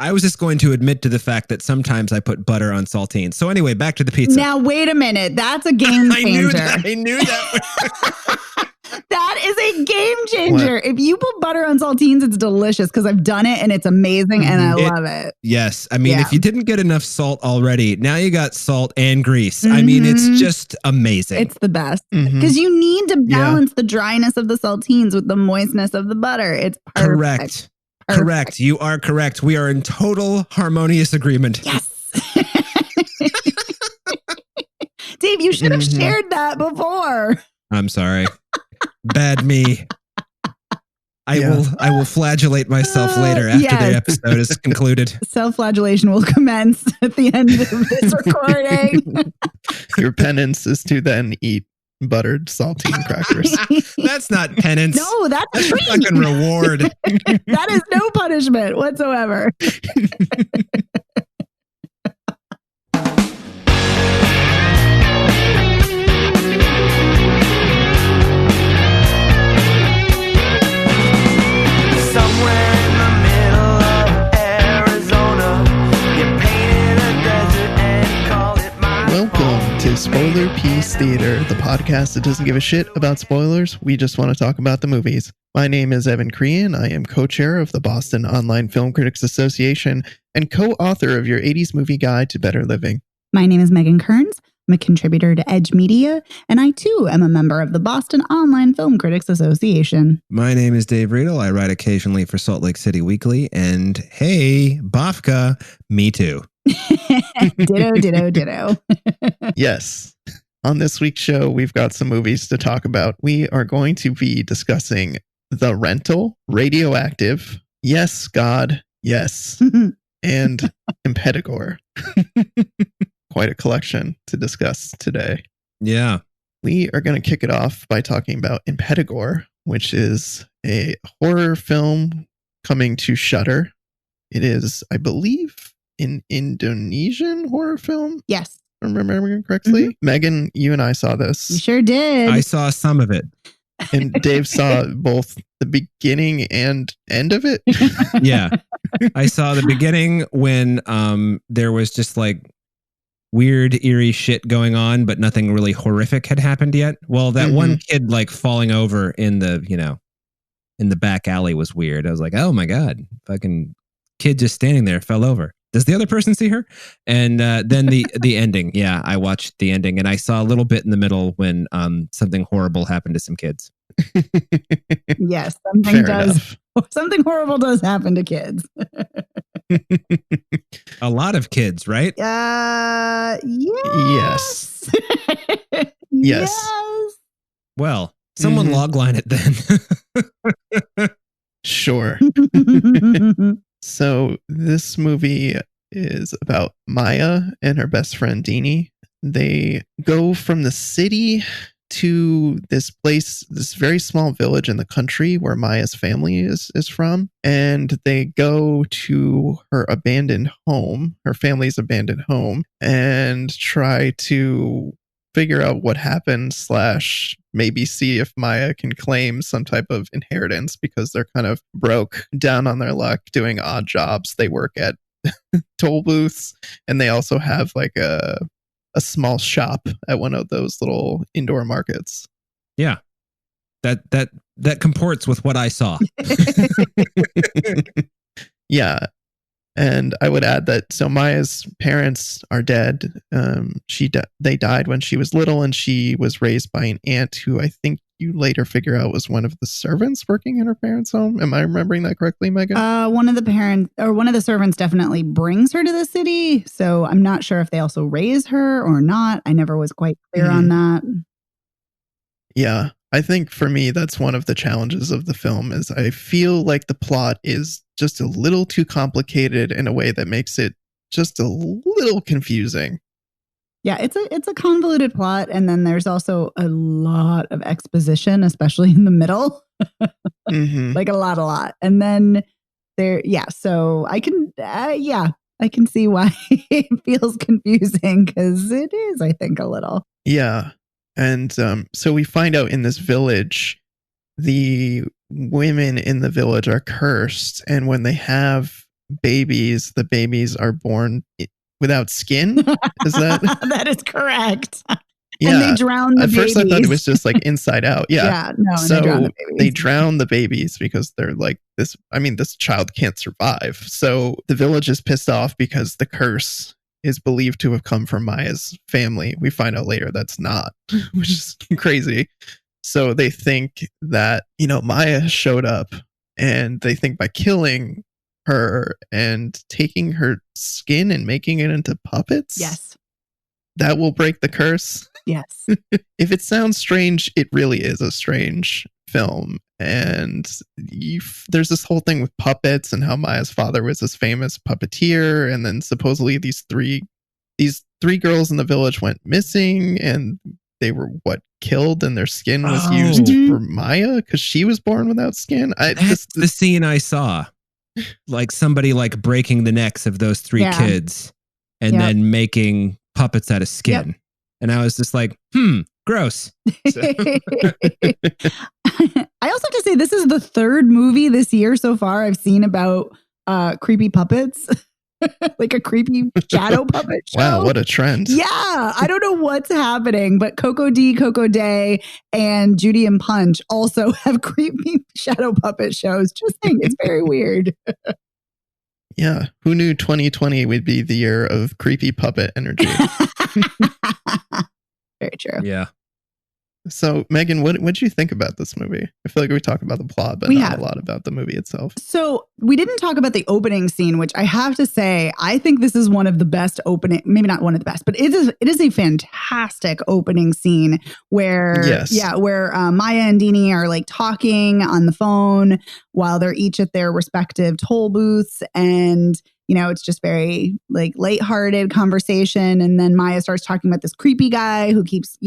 I was just going to admit to the fact that sometimes I put butter on saltines. So anyway, back to the pizza. Now, wait a minute. That's a game changer. I knew that. That is a game changer. What? If you put butter on saltines, it's delicious because I've done it and it's amazing and I love it. Yes. I mean, if you didn't get enough salt already, now you got salt and grease. I mean, it's just amazing. It's the best because you need to balance the dryness of the saltines with the moistness of the butter. It's perfect. Correct. You are correct. We are in total harmonious agreement. Yes. Dave, you should have shared that before. I'm sorry. Bad me. I will flagellate myself later after the episode is concluded. Self-flagellation will commence at the end of this recording. Your penance is to then eat buttered saltine crackers. That's not penance. No, that's a fucking reward. That is no punishment whatsoever. Welcome to Spoiler Piece Theater, the podcast that doesn't give a shit about spoilers. We just want to talk about the movies. My name is Evan Crean. I am co-chair of the Boston Online Film Critics Association and co-author of your 80s movie guide to better living. My name is Megan Kearns. I'm a contributor to Edge Media, and I too am a member of the Boston Online Film Critics Association. My name is Dave Riedel. I write occasionally for Salt Lake City Weekly, and hey, Bafka, me too. Ditto. Yes. On this week's show, we've got some movies to talk about. We are going to be discussing The Rental, Radioactive, Yes, God, Yes, and Impetigore. Quite a collection to discuss today. Yeah. We are going to kick it off by talking about Impetigore, which is a horror film coming to Shudder. It is, I believe, an Indonesian horror film. Yes. If I'm remembering correctly. Megan, you and I saw this. You sure did. I saw some of it. And Dave saw both the beginning and end of it. Yeah. I saw the beginning when there was just like weird, eerie shit going on, but nothing really horrific had happened yet. Well, that one kid like falling over in the, in the back alley was weird. I was like, oh my God, fucking kid just standing there fell over. Does the other person see her? And then the ending. Yeah, I watched the ending and I saw a little bit in the middle when something horrible happened to some kids. Yes, something horrible does happen to kids. A lot of kids, right? Yes. Yes. Well, someone logline it then. Sure. So this movie is about Maya and her best friend Dini. They go from the city to this place, this very small village in the country where Maya's family is from. And they go to her abandoned home, her family's abandoned home, and try to figure out what happened / maybe see if Maya can claim some type of inheritance because they're kind of broke, down on their luck, doing odd jobs. They work at toll booths and they also have like a small shop at one of those little indoor markets. Yeah. That comports with what I saw. Yeah. And I would add that so Maya's parents are dead. They died when she was little, and she was raised by an aunt who I think you later figure out was one of the servants working in her parents' home. Am I remembering that correctly, Megan? One of the servants definitely brings her to the city. So I'm not sure if they also raise her or not. I never was quite clear on that. Yeah. I think for me, that's one of the challenges of the film is I feel like the plot is just a little too complicated in a way that makes it just a little confusing. Yeah, it's a convoluted plot. And then there's also a lot of exposition, especially in the middle. Like a lot. And then so I can see why it feels confusing because it is, I think, a little. Yeah. And so we find out in this village, the women in the village are cursed. And when they have babies. The babies are born without skin. Is that? That is correct. Yeah. And they drown the At babies. first I thought it was just like inside out. Yeah. Yeah, no, and So they drown the babies because they're like this. I mean, this child can't survive. So the village is pissed off because the curse is believed to have come from Maya's family. We find out later that's not, which is crazy. So they think that, Maya showed up, and they think by killing her and taking her skin and making it into puppets. Yes. That will break the curse. Yes. If it sounds strange, it really is a strange film. And there's this whole thing with puppets and how Maya's father was this famous puppeteer. And then supposedly these three girls in the village went missing, and they were killed, and their skin was used for Maya because she was born without skin. That's the scene I saw. Like somebody like breaking the necks of those three kids and then making puppets out of skin. Yep. And I was just like, gross. So. I also have to say, this is the third movie this year so far I've seen about creepy puppets. Like a creepy shadow puppet show. Wow, what a trend. Yeah, I don't know what's happening, but Coco D, Coco Day, and Judy and Punch also have creepy shadow puppet shows. Just saying, it's very weird. Yeah, who knew 2020 would be the year of creepy puppet energy? Very true. Yeah. So, Megan, what did you think about this movie? I feel like we talked about the plot, but not a lot about the movie itself. So we didn't talk about the opening scene, which I have to say, I think this is one of the best opening, maybe not one of the best, but it is a fantastic opening scene where, where Maya and Deanie are like talking on the phone while they're each at their respective toll booths. And it's just very like lighthearted conversation. And then Maya starts talking about this creepy guy who keeps,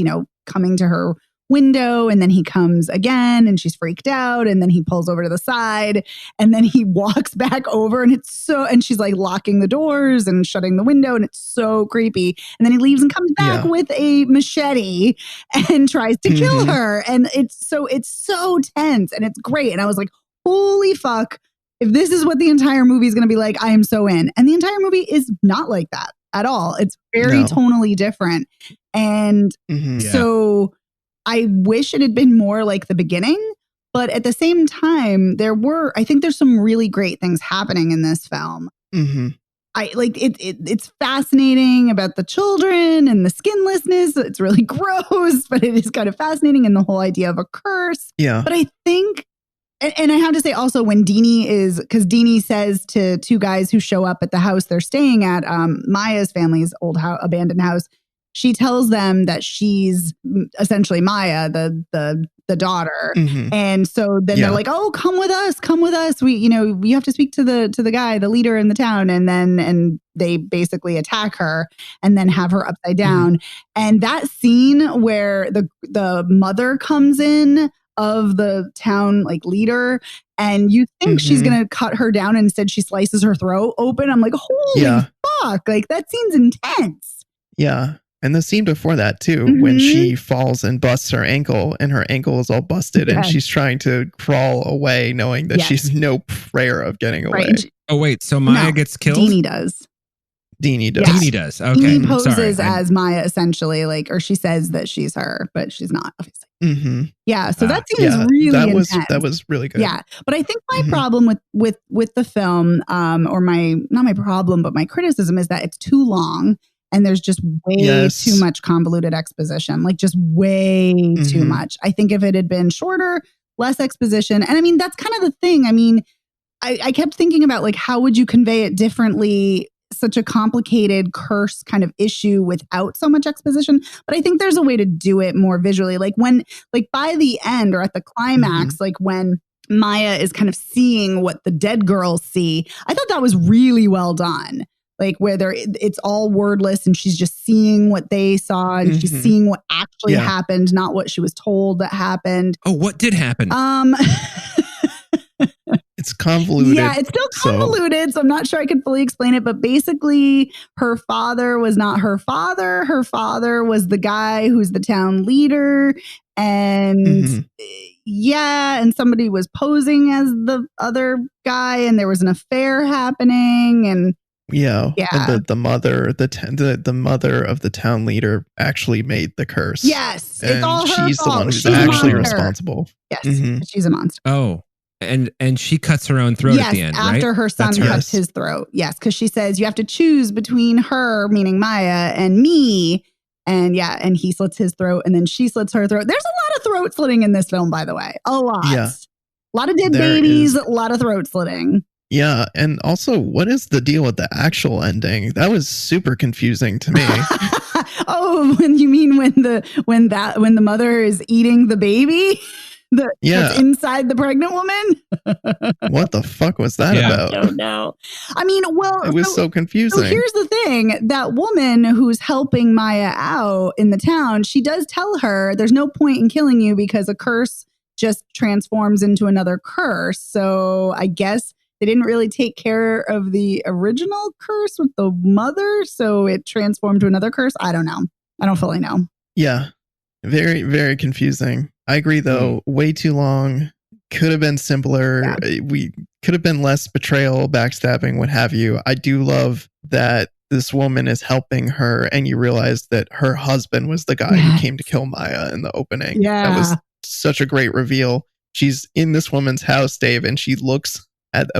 coming to her window, and then he comes again and she's freaked out, and then he pulls over to the side, and then he walks back over, and and she's like locking the doors and shutting the window, and it's so creepy. And then he leaves and comes back with a machete and tries to kill her. And it's so tense, and it's great. And I was like, holy fuck. If this is what the entire movie is going to be like, I am so in. And the entire movie is not like that at all. It's very tonally different. And so I wish it had been more like the beginning, but at the same time, I think there's some really great things happening in this film. Mm-hmm. It's fascinating about the children and the skinlessness. It's really gross, but it is kind of fascinating, and the whole idea of a curse. Yeah. But I think, and I have to say also, when because Deanie says to two guys who show up at the house they're staying at, Maya's family's old abandoned house, she tells them that she's essentially Maya, the daughter. Mm-hmm. And so then they're like, oh, come with us. We have to speak to the guy, the leader in the town. And they basically attack her and then have her upside down. Mm-hmm. And that scene where the mother comes in of the town like leader, and you think she's going to cut her down, and instead she slices her throat open. I'm like, holy fuck. Like, that scene's intense. Yeah. And the scene before that, too, when she falls and busts her ankle, and her ankle is all busted, and she's trying to crawl away, knowing that she's no prayer of getting away. Right. Oh, wait. So Maya gets killed? Deanie does. Deanie does. Yeah. Deanie does. Okay. Deanie poses as Maya, essentially, or she says that she's her, but she's not, obviously. Mm-hmm. Yeah. So that scene is really intense. That was really good. Yeah. But I think my problem with the film, or not my problem, but my criticism is that it's too long. And there's just way too much convoluted exposition, like just way too much. I think if it had been shorter, less exposition. And I mean, that's kind of the thing. I mean, I kept thinking about like, how would you convey it differently, such a complicated curse kind of issue without so much exposition. But I think there's a way to do it more visually. Like by the end or at the climax, like when Maya is kind of seeing what the dead girls see, I thought that was really well done. Like where it's all wordless, and she's just seeing what they saw, and she's seeing what actually happened, not what she was told that happened. Oh, what did happen? It's convoluted. Yeah, it's still convoluted, so I'm not sure I could fully explain it. But basically, her father was not her father. Her father was the guy who's the town leader. And and somebody was posing as the other guy, and there was an affair happening. And and the mother, the mother of the town leader actually made the curse. Yes, and it's all her she's fault. the one who's She's actually responsible. Yes, she's a monster. Oh, and she cuts her own throat at the end, right? After her son cuts his throat. Yes, because she says you have to choose between her, meaning Maya, and me. And and he slits his throat, and then she slits her throat. There's a lot of throat slitting in this film, by the way. A lot. Yeah. A lot of dead babies, a lot of throat slitting. Yeah, and also, what is the deal with the actual ending? That was super confusing to me. Oh, when the mother is eating the baby? That's inside the pregnant woman? What the fuck was that about? I don't know. I mean, it was so confusing. So here's the thing. That woman who's helping Maya out in the town, she does tell her there's no point in killing you because a curse just transforms into another curse. So I guess they didn't really take care of the original curse with the mother, so it transformed to another curse. I don't know. I don't fully know. Yeah. Very, very confusing. I agree, though. Way too long. Could have been simpler. Yeah. We could have been less betrayal, backstabbing, what have you. I do love that this woman is helping her, and you realize that her husband was the guy who came to kill Maya in the opening. Yeah. That was such a great reveal. She's in this woman's house, Dave, and she looks at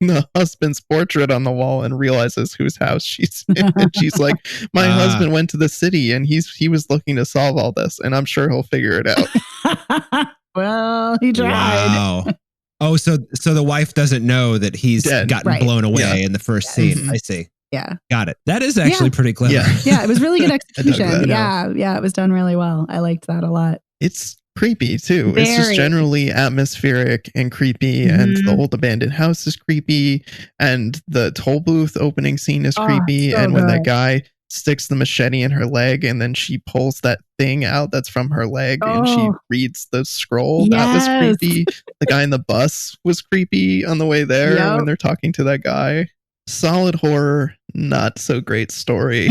the husband's portrait on the wall and realizes whose house she's in. And she's like, my husband went to the city and he was looking to solve all this, and I'm sure he'll figure it out. Well, he tried. Wow. Oh, so the wife doesn't know that he's gotten blown away in the first scene. I see. Yeah. Got it. That is actually pretty clever. Yeah, it was really good execution. Yeah, it was done really well. I liked that a lot. It's creepy too. It's just generally atmospheric and creepy, and the old abandoned house is creepy, and the toll booth opening scene is creepy, and when that guy sticks the machete in her leg and then she pulls that thing out that's from her leg and she reads the scroll, that was creepy. The guy in the bus was creepy on the way there when they're talking to that guy. Solid horror, not so great story.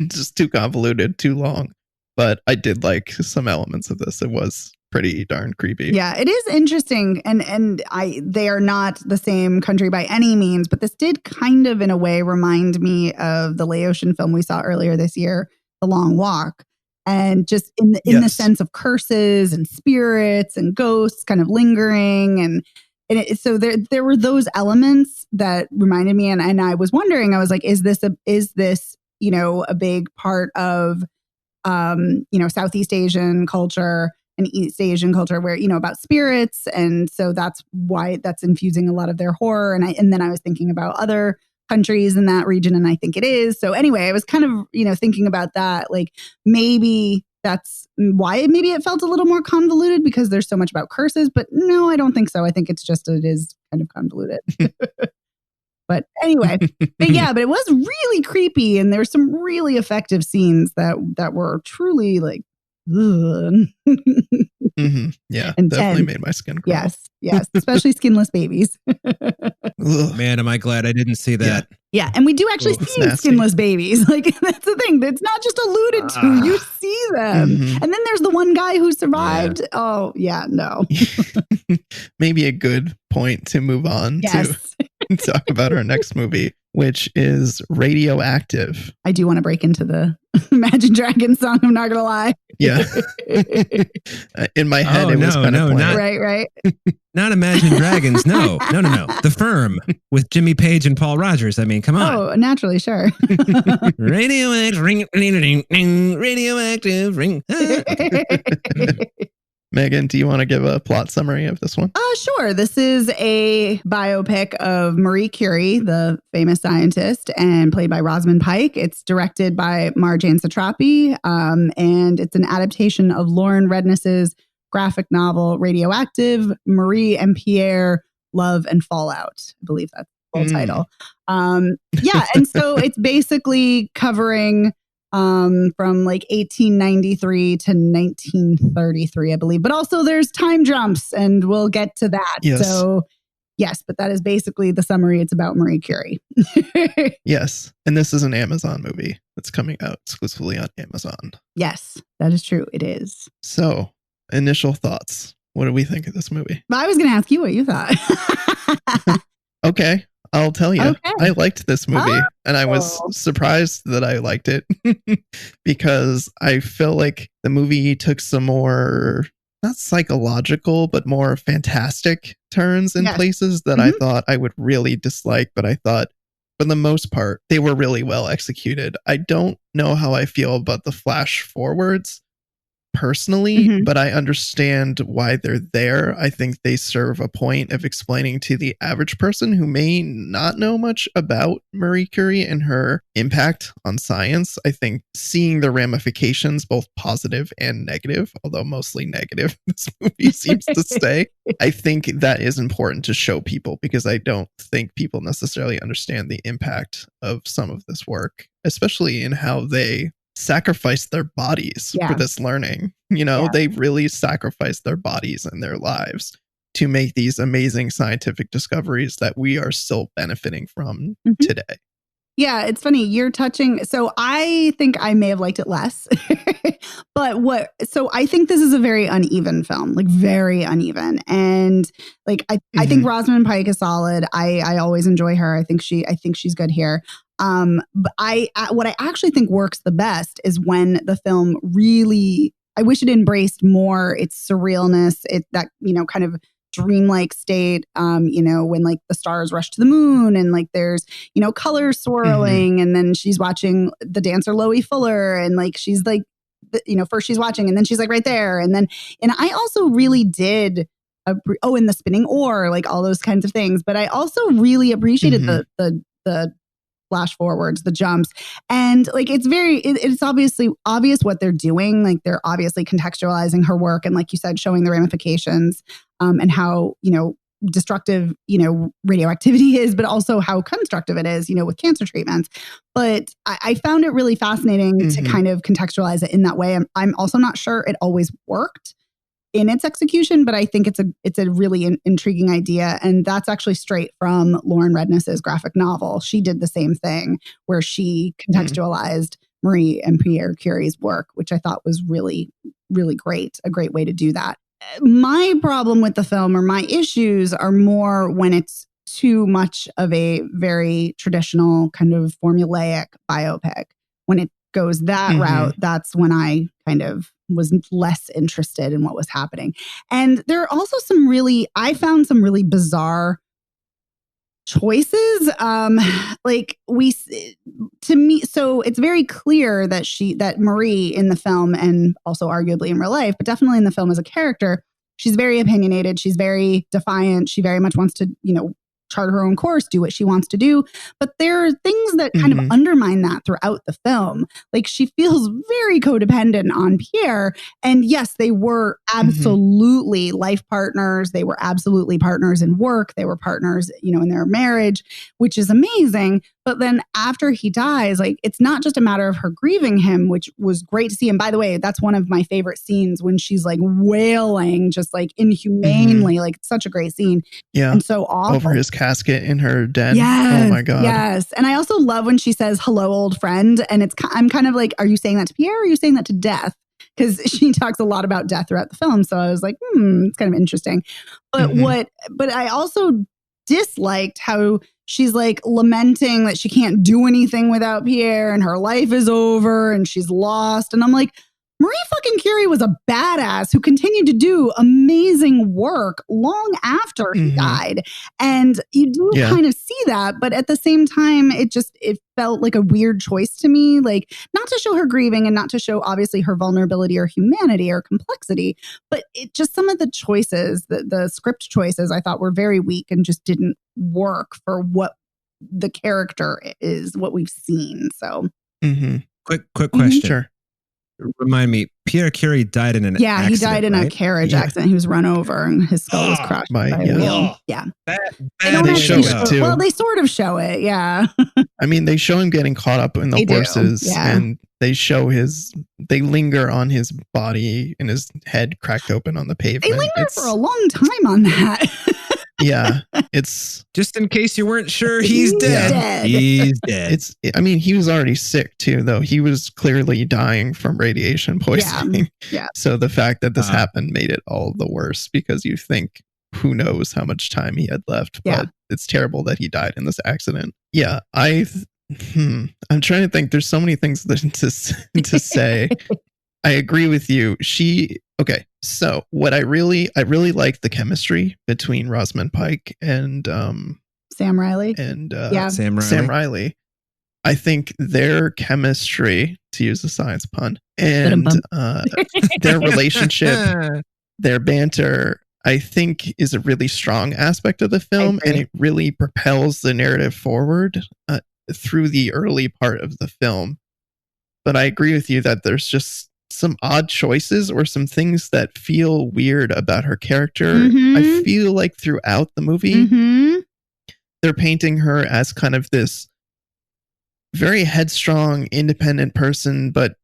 Just too convoluted, too long. But I did like some elements of this. It was pretty darn creepy. Yeah, it is interesting. And they are not the same country by any means, but this did kind of, in a way, remind me of the Laotian film we saw earlier this year, The Long Walk. And just in the sense of curses and spirits and ghosts kind of lingering. And so there were those elements that reminded me. And I was wondering, I was like, is this a big part of Southeast Asian culture and East Asian culture where, about spirits. And so that's why that's infusing a lot of their horror. And then I was thinking about other countries in that region, and I think it is. So anyway, I was kind of, thinking about that. Like maybe that's why maybe it felt a little more convoluted because there's so much about curses. But no, I don't think so. I think it's just it is kind of convoluted. But anyway, but it was really creepy, and there were some really effective scenes that were truly like, yeah, and definitely made my skin crawl. Yes, especially skinless babies. Man, am I glad I didn't see that. Yeah, and we do actually see skinless babies. Like that's the thing; it's not just alluded to. You see them, and then there's the one guy who survived. Yeah. Oh, yeah, no. Maybe a good point to move on to talk about our next movie, which is Radioactive. I do want to break into the Imagine Dragons song. I'm not gonna lie. Yeah, in my head, it was kind of playing. Right. Not Imagine Dragons. No. The Firm with Jimmy Page and Paul Rogers. I mean, come on. Oh, naturally, sure. Radioactive ring, radioactive ring. Megan, do you want to give a plot summary of this one? Sure. This is a biopic of Marie Curie, the famous scientist, and played by Rosamund Pike. It's directed by Marjane Satrapi, and it's an adaptation of Lauren Redness's graphic novel Radioactive, Marie and Pierre, Love and Fallout. I believe that's the full title. And so it's basically covering from like 1893 to 1933, I believe. But also there's time jumps, and we'll get to that. Yes. So Yes, but that is basically the summary. It's about Marie Curie. Yes. And this is an Amazon movie that's coming out exclusively on Amazon. Yes, that is true. It is. So, initial thoughts. What do we think of this movie? I was going to ask you what you thought. Okay, I'll tell you. Okay. I liked this movie, and I was surprised that I liked it because I feel like the movie took some more, not psychological, but more fantastic turns in places that I thought I would really dislike, but I thought for the most part, they were really well executed. I don't know how I feel about the flash forwards personally, but I understand why they're there. I think they serve a point of explaining to the average person who may not know much about Marie Curie and her impact on science. I think seeing the ramifications, both positive and negative, although mostly negative, this movie seems to stay. I think that is important to show people because I don't think people necessarily understand the impact of some of this work, especially in how they sacrifice their bodies for this learning. You know, they really sacrifice their bodies and their lives to make these amazing scientific discoveries that we are still benefiting from today. Yeah, it's funny. You're touching. So I think I may have liked it less. But so I think this is a very uneven film, like very uneven. And like I think Rosamund Pike is solid. I always enjoy her. I think she's good here. But what I actually think works the best is when the film really, I wish it embraced more its surrealness, that, you know, kind of dreamlike state, you know, when like the stars rush to the moon and like there's, you know, colors swirling and then she's watching the dancer Loie Fuller and like she's like, you know, first she's watching and then she's like right there. And I also really did, and the spinning oar, like all those kinds of things. But I also really appreciated the flash forwards, the jumps. And like, it's obviously obvious what they're doing. Like they're obviously contextualizing her work. And like you said, showing the ramifications and how, you know, destructive, you know, radioactivity is, but also how constructive it is, you know, with cancer treatments. But I found it really fascinating to kind of contextualize it in that way. I'm also not sure it always worked in its execution, but I think it's a really intriguing idea. And that's actually straight from Lauren Redness's graphic novel. She did the same thing where she contextualized Marie and Pierre Curie's work, which I thought was really, really great. A great way to do that. My problem with the film, or my issues, are more when it's too much of a very traditional kind of formulaic biopic. When it goes that route, that's when I kind of was less interested in what was happening. And there are also I found some really bizarre choices. To me, so it's very clear that Marie in the film, and also arguably in real life, but definitely in the film as a character, she's very opinionated. She's very defiant. She very much wants to, you know, chart her own course, do what she wants to do. But there are things that kind of undermine that throughout the film. Like she feels very codependent on Pierre. And yes, they were absolutely life partners. They were absolutely partners in work. They were partners, you know, in their marriage, which is amazing. But then after he dies, like it's not just a matter of her grieving him, which was great to see. And by the way, that's one of my favorite scenes when she's like wailing, just like inhumanely, like it's such a great scene. Yeah. And so awful. Over his casket in her den. Yes, oh my God. Yes. And I also love when she says, "Hello, old friend." And I'm kind of like, are you saying that to Pierre or are you saying that to death? Because she talks a lot about death throughout the film. So I was like, it's kind of interesting. But but I also disliked how she's like lamenting that she can't do anything without Pierre and her life is over and she's lost. And I'm like, Marie fucking Curie was a badass who continued to do amazing work long after he died. And you do kind of see that. But at the same time, it felt like a weird choice to me. Like not to show her grieving and not to show obviously her vulnerability or humanity or complexity, but it just some of the choices, the script choices I thought were very weak and just didn't work for what the character is, what we've seen. So quick question. Sure. Remind me, Pierre Curie died in an accident. He died in a carriage accident. He was run over and his skull was crushed by a wheel. They show it too. Well, they sort of show it, yeah. I mean, they show him getting caught up in the horses and they show they linger on his body and his head cracked open on the pavement. They linger for a long time on that. Yeah, it's just in case you weren't sure, he's dead. He's dead. I mean, he was already sick too, though. He was clearly dying from radiation poisoning. Yeah. So the fact that this happened made it all the worse, because you think, who knows how much time he had left. But it's terrible that he died in this accident. Yeah, I'm trying to think. There's so many things to say. I agree with you. Okay, so what I really like the chemistry between Rosamund Pike and Sam Riley. And Sam Riley. I think their chemistry, to use a science pun, and their relationship, their banter, I think is a really strong aspect of the film, and it really propels the narrative forward through the early part of the film. But I agree with you that there's just some odd choices or some things that feel weird about her character. I feel like throughout the movie, they're painting her as kind of this very headstrong, independent person, but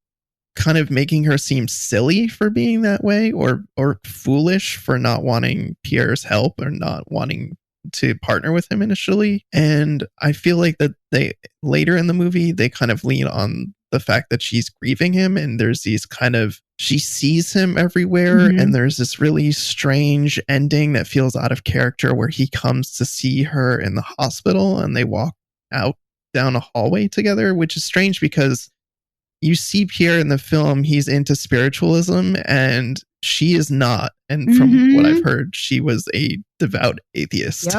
kind of making her seem silly for being that way, or foolish for not wanting Pierre's help or not wanting to partner with him initially. And I feel like that they later in the movie, they kind of lean on the fact that she's grieving him, and there's these kind of, she sees him everywhere, and there's this really strange ending that feels out of character where he comes to see her in the hospital and they walk out down a hallway together, which is strange because you see Pierre in the film, he's into spiritualism and she is not. And from what I've heard, she was a devout atheist.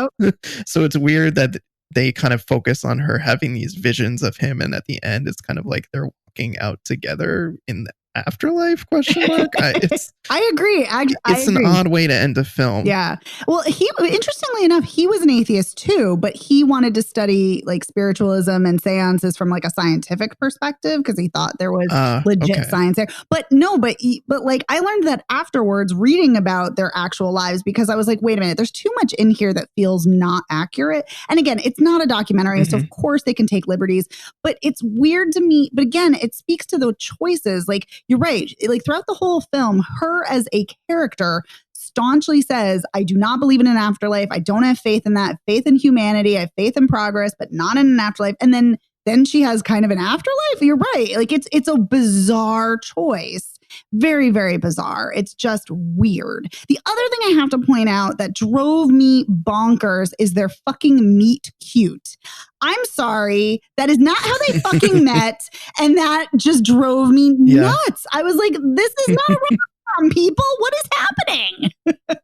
So it's weird that they kind of focus on her having these visions of him, and at the end it's kind of like they're walking out together in the afterlife, question mark. I agree. It's an odd way to end a film. Yeah. Well, interestingly enough, he was an atheist too, but he wanted to study like spiritualism and seances from like a scientific perspective because he thought there was legit science there. But like I learned that afterwards, reading about their actual lives, because I was like, wait a minute, there's too much in here that feels not accurate. And again, it's not a documentary, so of course they can take liberties, but it's weird to me. But again, it speaks to the choices. Like, you're right. Like throughout the whole film, her as a character staunchly says, I do not believe in an afterlife. I don't have faith in that. Faith in humanity. I have faith in progress, but not in an afterlife. And then she has kind of an afterlife. You're right. Like it's a bizarre choice. Very, very bizarre. It's just weird. The other thing I have to point out that drove me bonkers is their fucking meet cute. I'm sorry. That is not how they fucking met. And that just drove me nuts. I was like, this is not a rom-com, people. What is happening?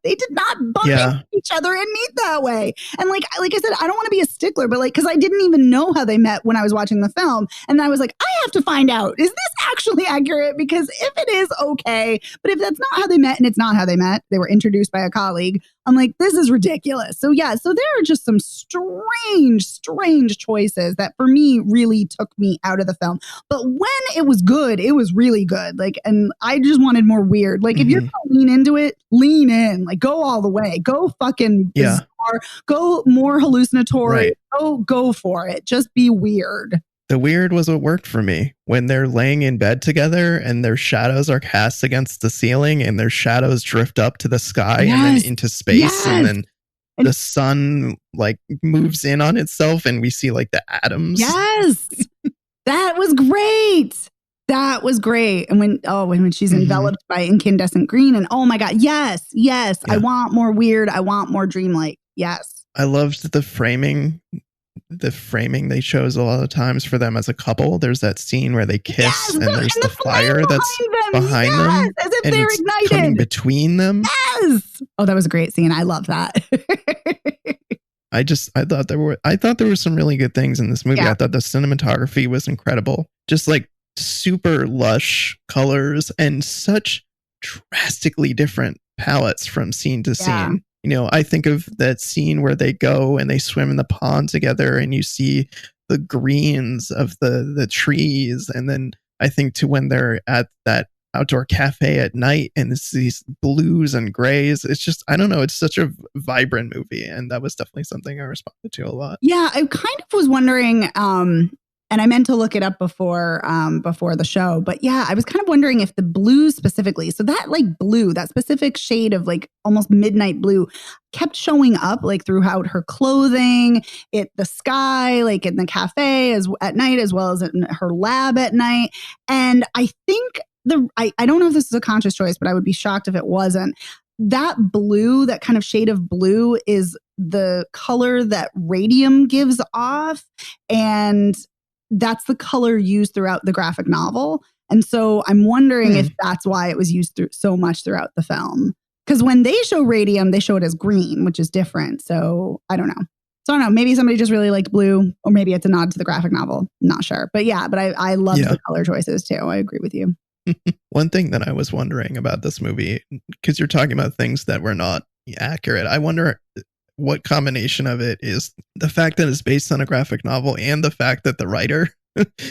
They did not bump into each other and meet that way. And like I said, I don't want to be a stickler, but like, because I didn't even know how they met when I was watching the film. And I was like, I have to find out, is this actually accurate? Because if it is, okay. But if that's not how they met, and it's not how they met, they were introduced by a colleague, I'm like, this is ridiculous. So yeah, so there are just some strange choices that for me really took me out of the film. But when it was good, it was really good. Like, and I just wanted more weird. Like, if you're gonna lean into it, lean in. Like, go all the way. Go fucking bizarre. Go more hallucinatory. Go for it. Just be weird. The weird was what worked for me. When they're laying in bed together and their shadows are cast against the ceiling and their shadows drift up to the sky and then into space, and then the sun like moves in on itself and we see like the atoms. Yes. That was great. That was great. And when she's enveloped by incandescent green, and oh my God, yes. I want more weird. I want more dreamlike. Yes. I loved the framing they chose a lot of times for them as a couple. There's that scene where they kiss and there's the fire that's behind them. As if they're ignited. Coming between them. Yes. Oh, that was a great scene. I love that. I thought there were some really good things in this movie. I thought the cinematography was incredible. Just like super lush colors and such drastically different palettes from scene to scene. You know, I think of that scene where they go and they swim in the pond together and you see the greens of the trees. And then I think to when they're at that outdoor cafe at night and it's these blues and grays. It's just, I don't know. It's such a vibrant movie. And that was definitely something I responded to a lot. Yeah. I kind of was wondering, And I meant to look it up before the show. But yeah, I was kind of wondering if the blue specifically, so that like blue, that specific shade of like almost midnight blue kept showing up like throughout her clothing, the sky, like in the cafe at night, as well as in her lab at night. And I think I don't know if this is a conscious choice, but I would be shocked if it wasn't. That blue, that kind of shade of blue is the color that radium gives off. And that's the color used throughout the graphic novel. And so I'm wondering if that's why it was used so much throughout the film. Because when they show radium, they show it as green, which is different. So I don't know. So I don't know. Maybe somebody just really liked blue, or maybe it's a nod to the graphic novel. Not sure. But yeah, I love the color choices too. I agree with you. One thing that I was wondering about this movie, because you're talking about things that were not accurate, I wonder what combination of it is the fact that it's based on a graphic novel and the fact that the writer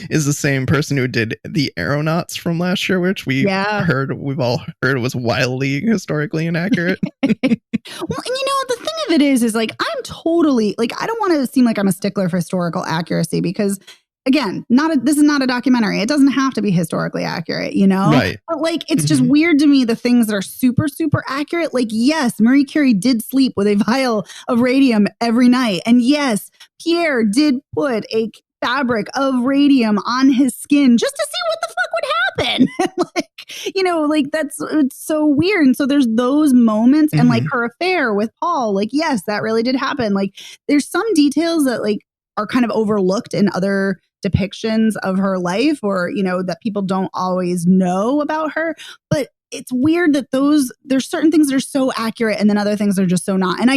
is the same person who did The Aeronauts from last year, which we've all heard was wildly historically inaccurate. Well, and the thing of it is like, I'm totally like, I don't want to seem like I'm a stickler for historical accuracy because, again, this is not a documentary. It doesn't have to be historically accurate, Right. But like, it's just weird to me, the things that are super, super accurate. Like, yes, Marie Curie did sleep with a vial of radium every night. And yes, Pierre did put a fabric of radium on his skin just to see what the fuck would happen. It's so weird. And so there's those moments and like her affair with Paul, like, yes, that really did happen. Like, there's some details that like are kind of overlooked in other depictions of her life, or that people don't always know about her. But it's weird that there's certain things that are so accurate and then other things are just so not. And I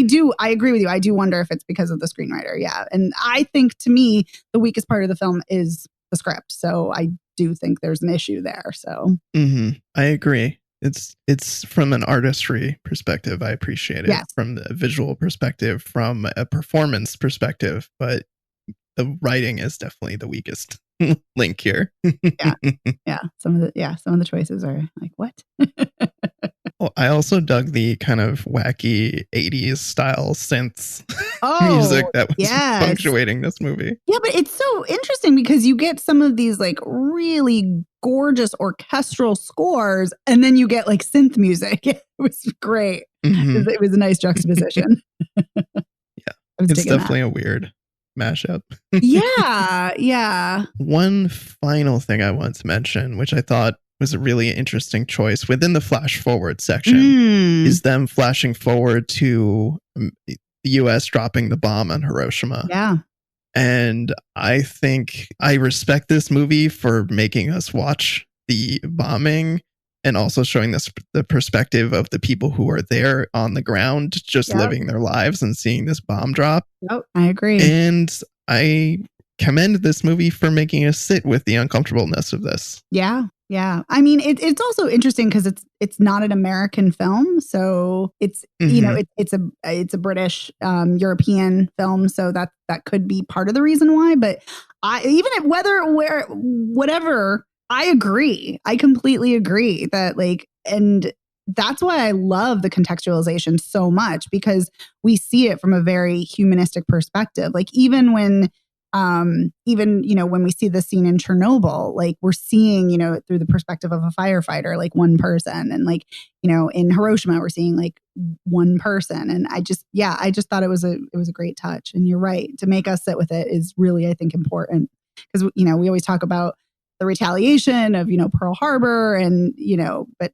agree with you. I do wonder if it's because of the screenwriter. Yeah. And I think, to me, the weakest part of the film is the script. So I do think there's an issue there. So I agree. It's from an artistry perspective. I appreciate it. Yes. From the visual perspective, from a performance perspective, but the writing is definitely the weakest link here. Yeah. Some of the choices are like, what? Well, I also dug the kind of wacky 80s style synths music that was punctuating this movie. Yeah, but it's so interesting because you get some of these like really gorgeous orchestral scores, and then you get like synth music. It was great. It was a nice juxtaposition. It's definitely a weird mashup. Yeah. One final thing I want to mention, which I thought was a really interesting choice within the flash forward section, is them flashing forward to the US dropping the bomb on Hiroshima. Yeah. And I think I respect this movie for making us watch the bombing and also showing the perspective of the people who are there on the ground, just living their lives and seeing this bomb drop. Oh, I agree. And I commend this movie for making us sit with the uncomfortableness of this. Yeah. I mean, it's also interesting because it's not an American film, so it's it's a British European film, so that could be part of the reason why. But whatever. I agree. I completely agree that and that's why I love the contextualization so much, because we see it from a very humanistic perspective. Like even when we see the scene in Chernobyl, like we're seeing, through the perspective of a firefighter, like one person, and in Hiroshima, we're seeing like one person. And I just thought it was a great touch. And you're right, to make us sit with it is really, I think, important, because, we always talk about the retaliation of, Pearl Harbor and, but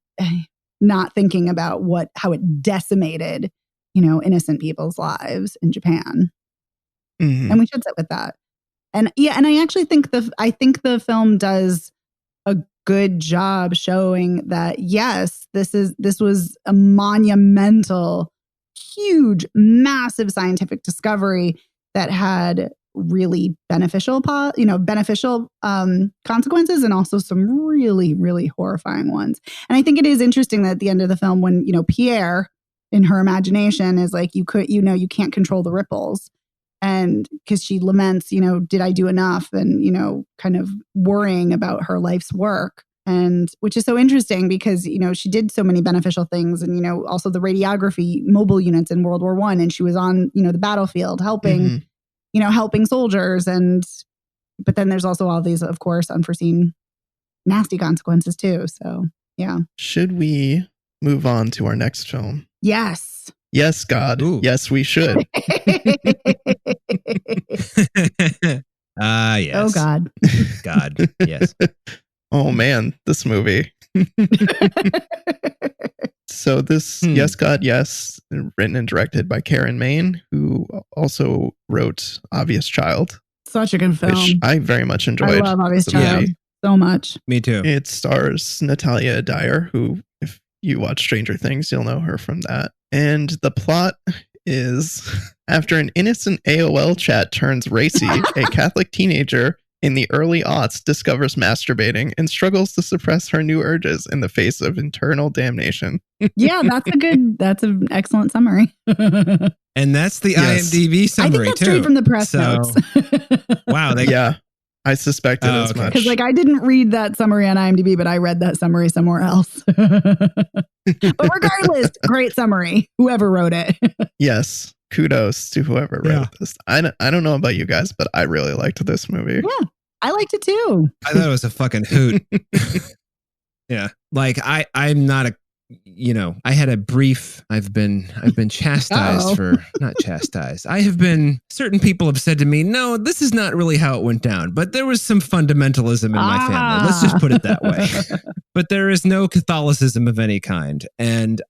not thinking about how it decimated, innocent people's lives in Japan. And we should sit with that. And I actually think the film does a good job showing that, yes, this was a monumental, huge, massive scientific discovery that had really beneficial consequences, and also some really, really horrifying ones. And I think it is interesting that at the end of the film, when, Pierre in her imagination is like, you can't control the ripples. And because she laments, did I do enough? And, kind of worrying about her life's work. And which is so interesting because, she did so many beneficial things, and, also the radiography mobile units in World War I. And she was on, the battlefield helping, helping soldiers. And but then there's also all these, of course, unforeseen nasty consequences too. So yeah. Should we move on to our next film? Yes. Yes, God. Ooh. Yes, we should. Yes. Oh, God. God. Yes. Oh, man. This movie. So this, Yes, God, Yes, written and directed by Karen Maine, who also wrote Obvious Child. Such a good film. Which I very much enjoyed. I love Obvious Child so much. Me too. It stars Natalia Dyer, who, if you watch Stranger Things, you'll know her from that. And the plot is, after an innocent AOL chat turns racy, a Catholic teenager in the early aughts discovers masturbating and struggles to suppress her new urges in the face of internal damnation. Yeah, that's an excellent summary. And that's the IMDb summary, I think that's too. Straight from the press notes. Wow. Yeah, I suspected as much. Because I didn't read that summary on IMDb, but I read that summary somewhere else. But regardless, great summary. Whoever wrote it. Yes. Kudos to whoever wrote this. I don't know about you guys, but I really liked this movie. Yeah, I liked it too. I thought it was a fucking hoot. Yeah. Like I'm not a, I had a brief, I've been chastised for, not chastised. Certain people have said to me, no, this is not really how it went down, but there was some fundamentalism in my family. Let's just put it that way. But there is no Catholicism of any kind. And,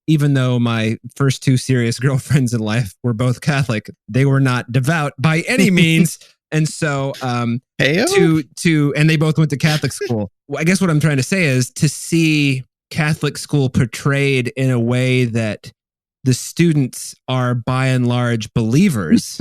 even though my first two serious girlfriends in life were both Catholic, they were not devout by any means. And so, and they both went to Catholic school. Well, I guess what I'm trying to say is to see Catholic school portrayed in a way that the students are by and large believers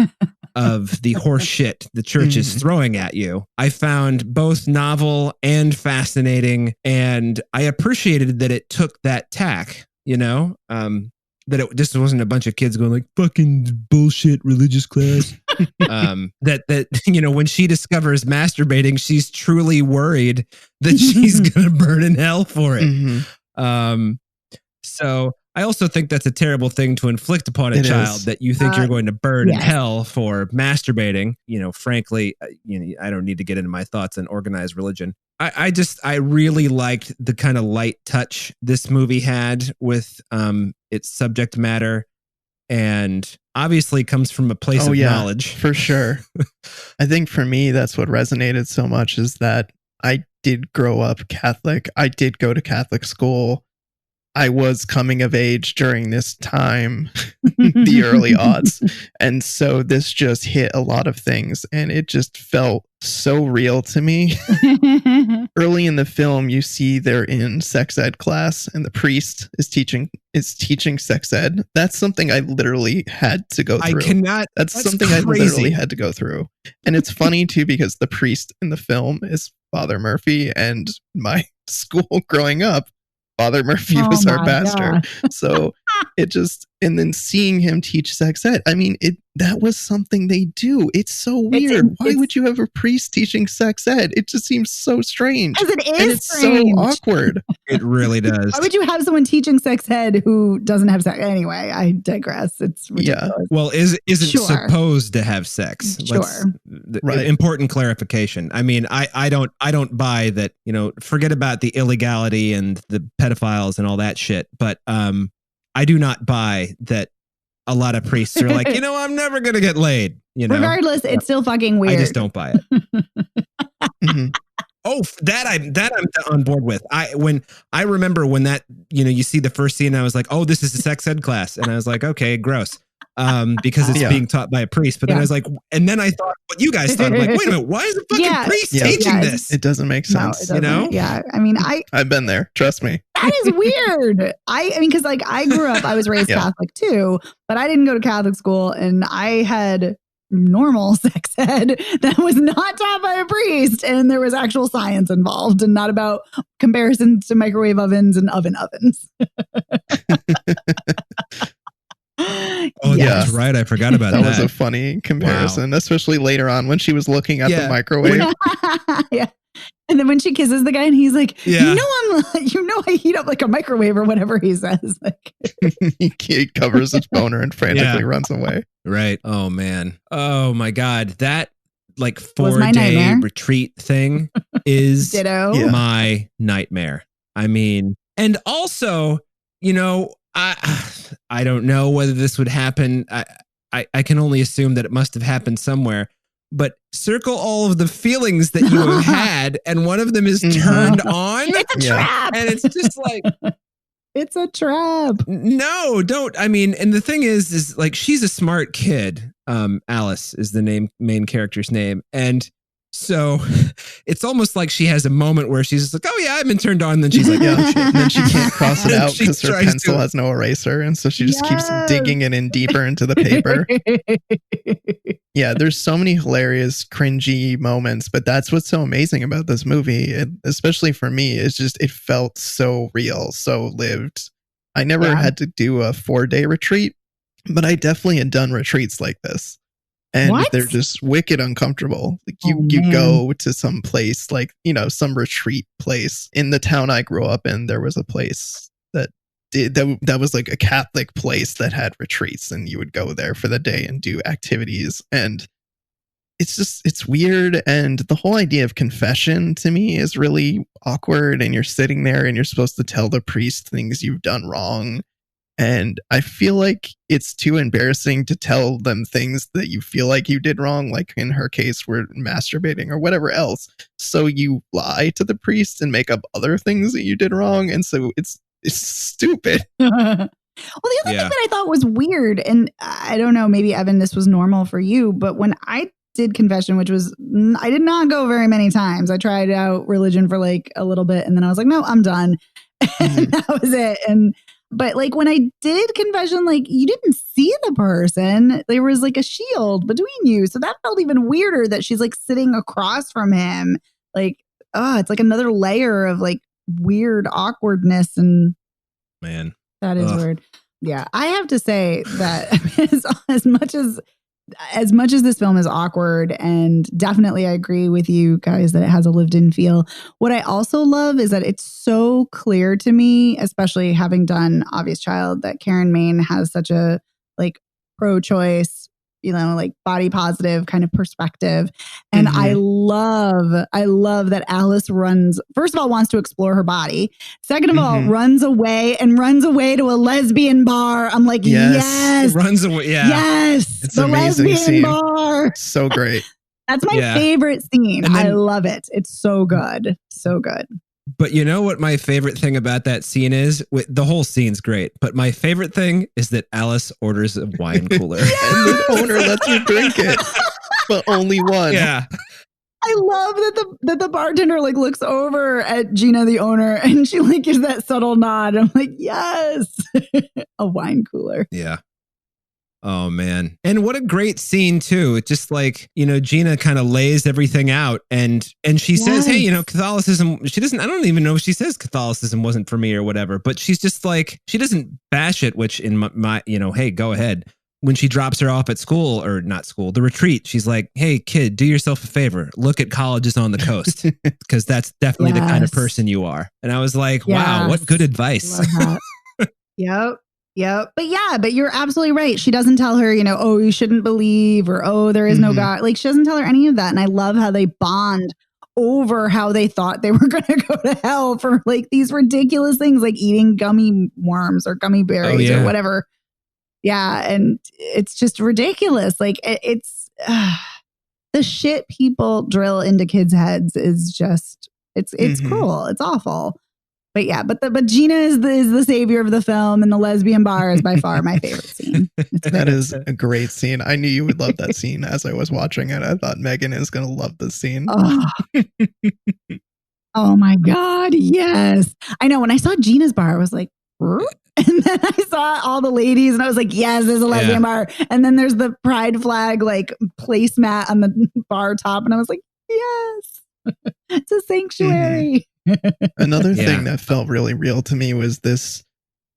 of the horse shit the church is throwing at you, I found both novel and fascinating. And I appreciated that it took that tack. That it just wasn't a bunch of kids going like fucking bullshit religious class. That when she discovers masturbating, she's truly worried that she's gonna burn in hell for it. So I also think that's a terrible thing to inflict upon a child, that you think you're going to burn in hell for masturbating. Frankly, I don't need to get into my thoughts on organized religion. I really liked the kind of light touch this movie had with its subject matter, and obviously comes from a place of knowledge. For sure. I think for me, that's what resonated so much, is that I did grow up Catholic. I did go to Catholic school. I was coming of age during this time, the early aughts. And so this just hit a lot of things, and it just felt so real to me. Early in the film, you see they're in sex ed class and the priest is teaching sex ed. That's something I literally had to go through. That's something crazy. I literally had to go through. And it's funny too, because the priest in the film is Father Murphy, and my school growing up, Father Murphy was our pastor. So it just, and then seeing him teach sex ed, I mean, that was something they do. It's so weird. Why would you have a priest teaching sex ed? It just seems so strange. Because it is and it's strange. So awkward. It really does. Why would you have someone teaching sex ed who doesn't have sex? Anyway, I digress. It's ridiculous. Yeah. Well, isn't supposed to have sex. Sure. Right. Important clarification. I mean, I don't buy that, forget about the illegality and the pedophiles and all that shit. But I do not buy that a lot of priests are like, I'm never going to get laid. Regardless, it's still fucking weird. I just don't buy it. Oh, that I'm on board with. I remember when that, you see the first scene, I was like, oh, this is a sex ed class. And I was like, okay, gross. Because it's being taught by a priest. But then I was like, and then I thought what you guys thought, I'm like, wait a minute, why is a fucking priest teaching this? It doesn't make sense. No, Yeah. I mean, I've been there. Trust me. That is weird. I mean, because I grew up, I was raised Catholic too, but I didn't go to Catholic school, and I had normal sex ed that was not taught by a priest, and there was actual science involved and not about comparisons to microwave ovens and ovens. Oh, that's right. I forgot about that. That was a funny comparison, especially later on when she was looking at the microwave. Yeah. And then when she kisses the guy and he's like, I heat up like a microwave or whatever he says. Like he covers his boner and frantically runs away. Right. Oh man. Oh my God. That like 4-day retreat thing is my nightmare. I mean, and also, you know, I don't know whether this would happen. I can only assume that it must have happened somewhere. But circle all of the feelings that you have had, and one of them is turned on. It's a trap. And it's just like... It's a trap. No, don't. I mean, and the thing is like, she's a smart kid. Alice is the main character's name. And so it's almost like she has a moment where she's just like, oh yeah, I've been turned on. And then she's like, oh shit. And then she can't cross it out because her pencil has no eraser. And so she just keeps digging it in deeper into the paper. Yeah, there's so many hilarious, cringy moments, but that's what's so amazing about this movie, especially for me, is just it felt so real, so lived. I never had to do a 4-day retreat, but I definitely had done retreats like this. And they're just wicked uncomfortable. Like you go to some place, like, you know, some retreat place. In the town I grew up in, there was a place that was like a Catholic place that had retreats, and you would go there for the day and do activities. And it's weird. And the whole idea of confession to me is really awkward. And you're sitting there and you're supposed to tell the priest things you've done wrong. And I feel like it's too embarrassing to tell them things that you feel like you did wrong, like in her case, we're masturbating or whatever else. So you lie to the priest and make up other things that you did wrong. And so it's stupid. Well, the other thing that I thought was weird, and I don't know, maybe Evan, this was normal for you, but when I did confession, which was, I did not go very many times. I tried out religion for like a little bit, and then I was like, no, I'm done. And that was it. But like when I did confession, like you didn't see the person. There was like a shield between you. So that felt even weirder that she's like sitting across from him. Like, it's like another layer of like weird awkwardness. And man, that is weird. Yeah. I have to say that as much as this film is awkward, and definitely I agree with you guys that it has a lived in feel. What I also love is that it's so clear to me, especially having done Obvious Child, that Karen Maine has such a like pro-choice, you know, like body positive kind of perspective. And I love that Alice first of all, wants to explore her body. Second of all, runs away to a lesbian bar. I'm like, yes. Runs away. Yeah. Yes. It's the amazing lesbian scene. Bar. So great. That's my favorite scene. I love it. It's so good. So good. But you know what my favorite thing about that scene is? The whole scene's great, but my favorite thing is that Alice orders a wine cooler. And the owner lets her drink it, but only one. Yeah. I love that the bartender like looks over at Gina, the owner, and she like gives that subtle nod. I'm like, yes, a wine cooler. Yeah. Oh man. And what a great scene too. It's just like, you know, Gina kind of lays everything out and she says, hey, you know, Catholicism, I don't even know if she says Catholicism wasn't for me or whatever, but she's just like, she doesn't bash it, which in my you know, hey, go ahead. When she drops her off at school, or not school, the retreat, she's like, hey kid, do yourself a favor. Look at colleges on the coast, because that's definitely the kind of person you are. And I was like, wow, what good advice. Yep. But you're absolutely right. She doesn't tell her, you know, oh, you shouldn't believe, or, oh, there is no God. Like, she doesn't tell her any of that. And I love how they bond over how they thought they were going to go to hell for like these ridiculous things, like eating gummy worms or gummy berries or whatever. Yeah. And it's just ridiculous. Like it's the shit people drill into kids' heads is just, it's cruel. It's awful. But yeah, but Gina is the savior of the film, and the lesbian bar is by far my favorite scene. That is a great scene. I knew you would love that scene as I was watching it. I thought Megan is going to love this scene. Oh my God, yes. I know, when I saw Gina's bar, I was like, and then I saw all the ladies and I was like, yes, there's a lesbian bar. And then there's the pride flag, like placemat on the bar top. And I was like, yes, it's a sanctuary. Another thing that felt really real to me was this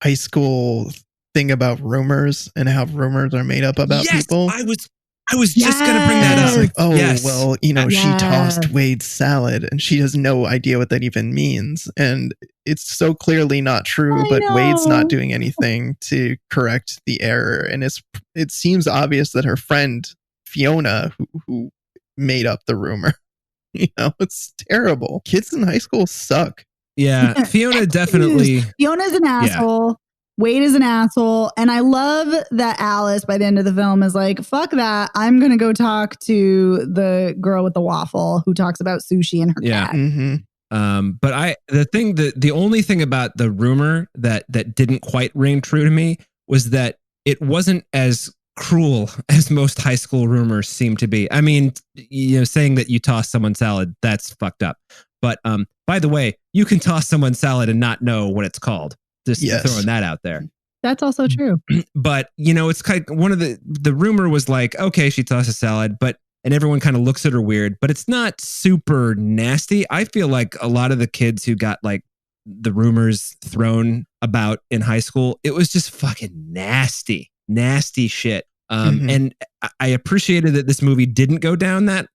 high school thing about rumors and how rumors are made up about people. I was just going to bring that up. Like, well, you know, she tossed Wade's salad and she has no idea what that even means. And it's so clearly not true, but Wade's not doing anything to correct the error. And it seems obvious that her friend Fiona, who made up the rumor. It's terrible. Kids in high school suck. Yeah, Fiona definitely. Fiona's an asshole. Yeah. Wade is an asshole. And I love that Alice, by the end of the film, is like, fuck that. I'm going to go talk to the girl with the waffle who talks about sushi and her cat. Mm-hmm. But the only thing about the rumor that didn't quite ring true to me was that it wasn't as cruel as most high school rumors seem to be. I mean, saying that you toss someone salad, that's fucked up. But by the way, you can toss someone salad and not know what it's called. Just throwing that out there. That's also true. But, it's kind of one of the rumor was like, okay, she tossed a salad, and everyone kind of looks at her weird, but it's not super nasty. I feel like a lot of the kids who got like the rumors thrown about in high school, it was just fucking nasty shit. And I appreciated that this movie didn't go down that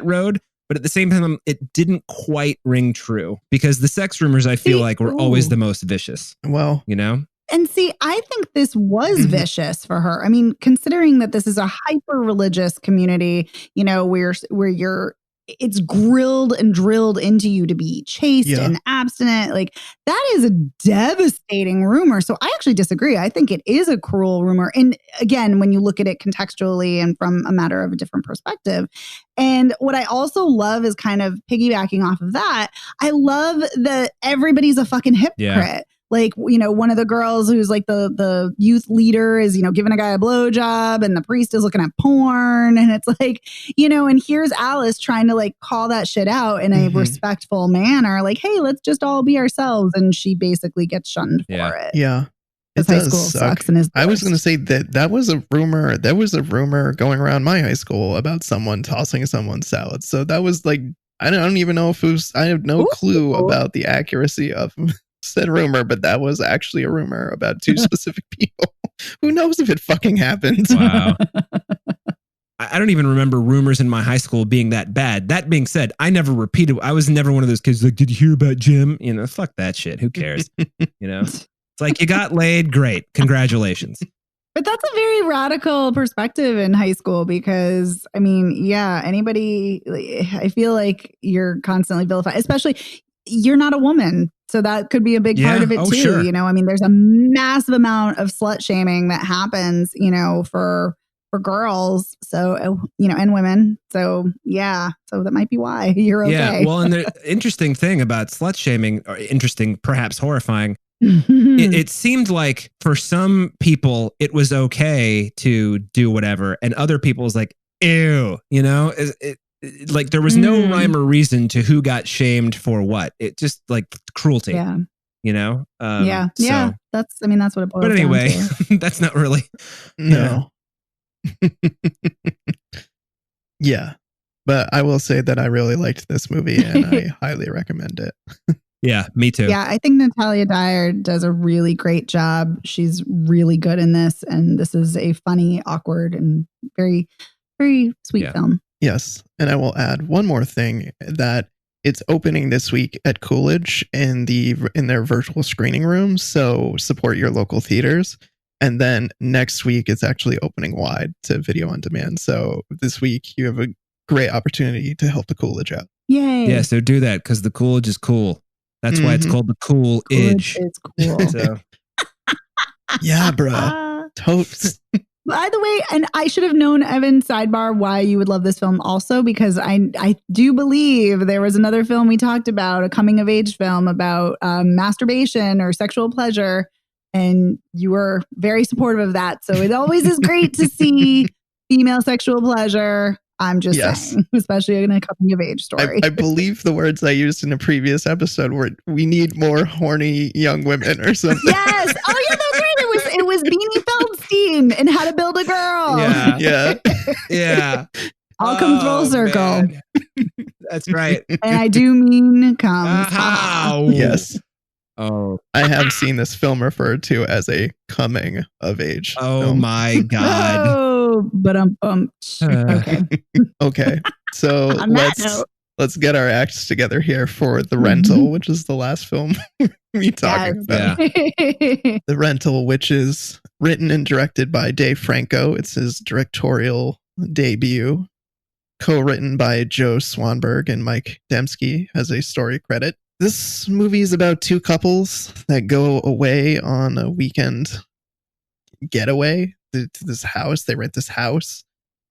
road. But at the same time, it didn't quite ring true because the sex rumors, I feel like, were always the most vicious. Well, And see, I think this was vicious for her. I mean, considering that this is a hyper religious community, where it's grilled and drilled into you to be chaste and abstinent. Like, that is a devastating rumor. So I actually disagree. I think it is a cruel rumor. And again, when you look at it contextually and from a matter of a different perspective. And what I also love is kind of piggybacking off of that. I love that everybody's a fucking hypocrite. Yeah. Like, one of the girls who's like the youth leader is, giving a guy a blowjob and the priest is looking at porn. And it's like, and here's Alice trying to like call that shit out in a respectful manner. Like, hey, let's just all be ourselves. And she basically gets shunned for it. Yeah. Because high school sucks and is I was going to say that was a rumor. There was a rumor going around my high school about someone tossing someone's salad. So that was like, I don't even know if it was, I have no clue about the accuracy of said rumor, but that was actually a rumor about two specific people. Who knows if it fucking happened? Wow. I don't even remember rumors in my high school being that bad. That being said, I never repeated. I was never one of those kids like, did you hear about Jim? Fuck that shit. Who cares? It's like, you got laid. Great. Congratulations. But that's a very radical perspective in high school because, I mean, anybody, I feel like you're constantly vilified, especially you're not a woman. So that could be a big part of it too. Sure. I mean, there's a massive amount of slut shaming that happens, for girls. So, and women. So so that might be why you're okay. Yeah. Well, and the interesting thing about slut shaming, or interesting, perhaps horrifying, it seemed like for some people it was okay to do whatever, and other people was like, ew, like there was no rhyme or reason to who got shamed for what. It just like cruelty. Yeah. So, that's what it boils But anyway, down to. that's not really. No. Yeah. But I will say that I really liked this movie and I highly recommend it. Yeah, me too. Yeah, I think Natalia Dyer does a really great job. She's really good in this. And this is a funny, awkward, and very, very sweet film. Yes. And I will add one more thing, that it's opening this week at Coolidge in their virtual screening rooms. So support your local theaters. And then next week it's actually opening wide to video on demand. So this week you have a great opportunity to help the Coolidge out. Yay. Yeah, so do that because the Coolidge is cool. That's why it's called the Coolidge. It's cool. So. Yeah, bro. Totes. By the way, and I should have known, Evan, sidebar, why you would love this film also, because I do believe there was another film we talked about, a coming of age film about masturbation or sexual pleasure, and you were very supportive of that. So it always is great to see female sexual pleasure. I'm just saying, especially in a coming of age story. I believe the words I used in a previous episode were, we need more horny young women or something. Yes. Oh, yeah, that's right. It was Beanie Feldstein and How to Build a Girl. Yeah. Yeah. Yeah. All comes full circle. Man. That's right. And I do mean comes. Yes. Oh, I have seen this film referred to as a coming of age. Oh film. My God. Oh, but okay. Okay. So let's get our acts together here for The Rental, which is the last film we talking about. Yeah. The Rental, which is written and directed by Dave Franco. It's his directorial debut. co-written by Joe Swanberg and Mike Dembski, has a story credit. This movie is about two couples that go away on a weekend getaway to this house. They rent this house,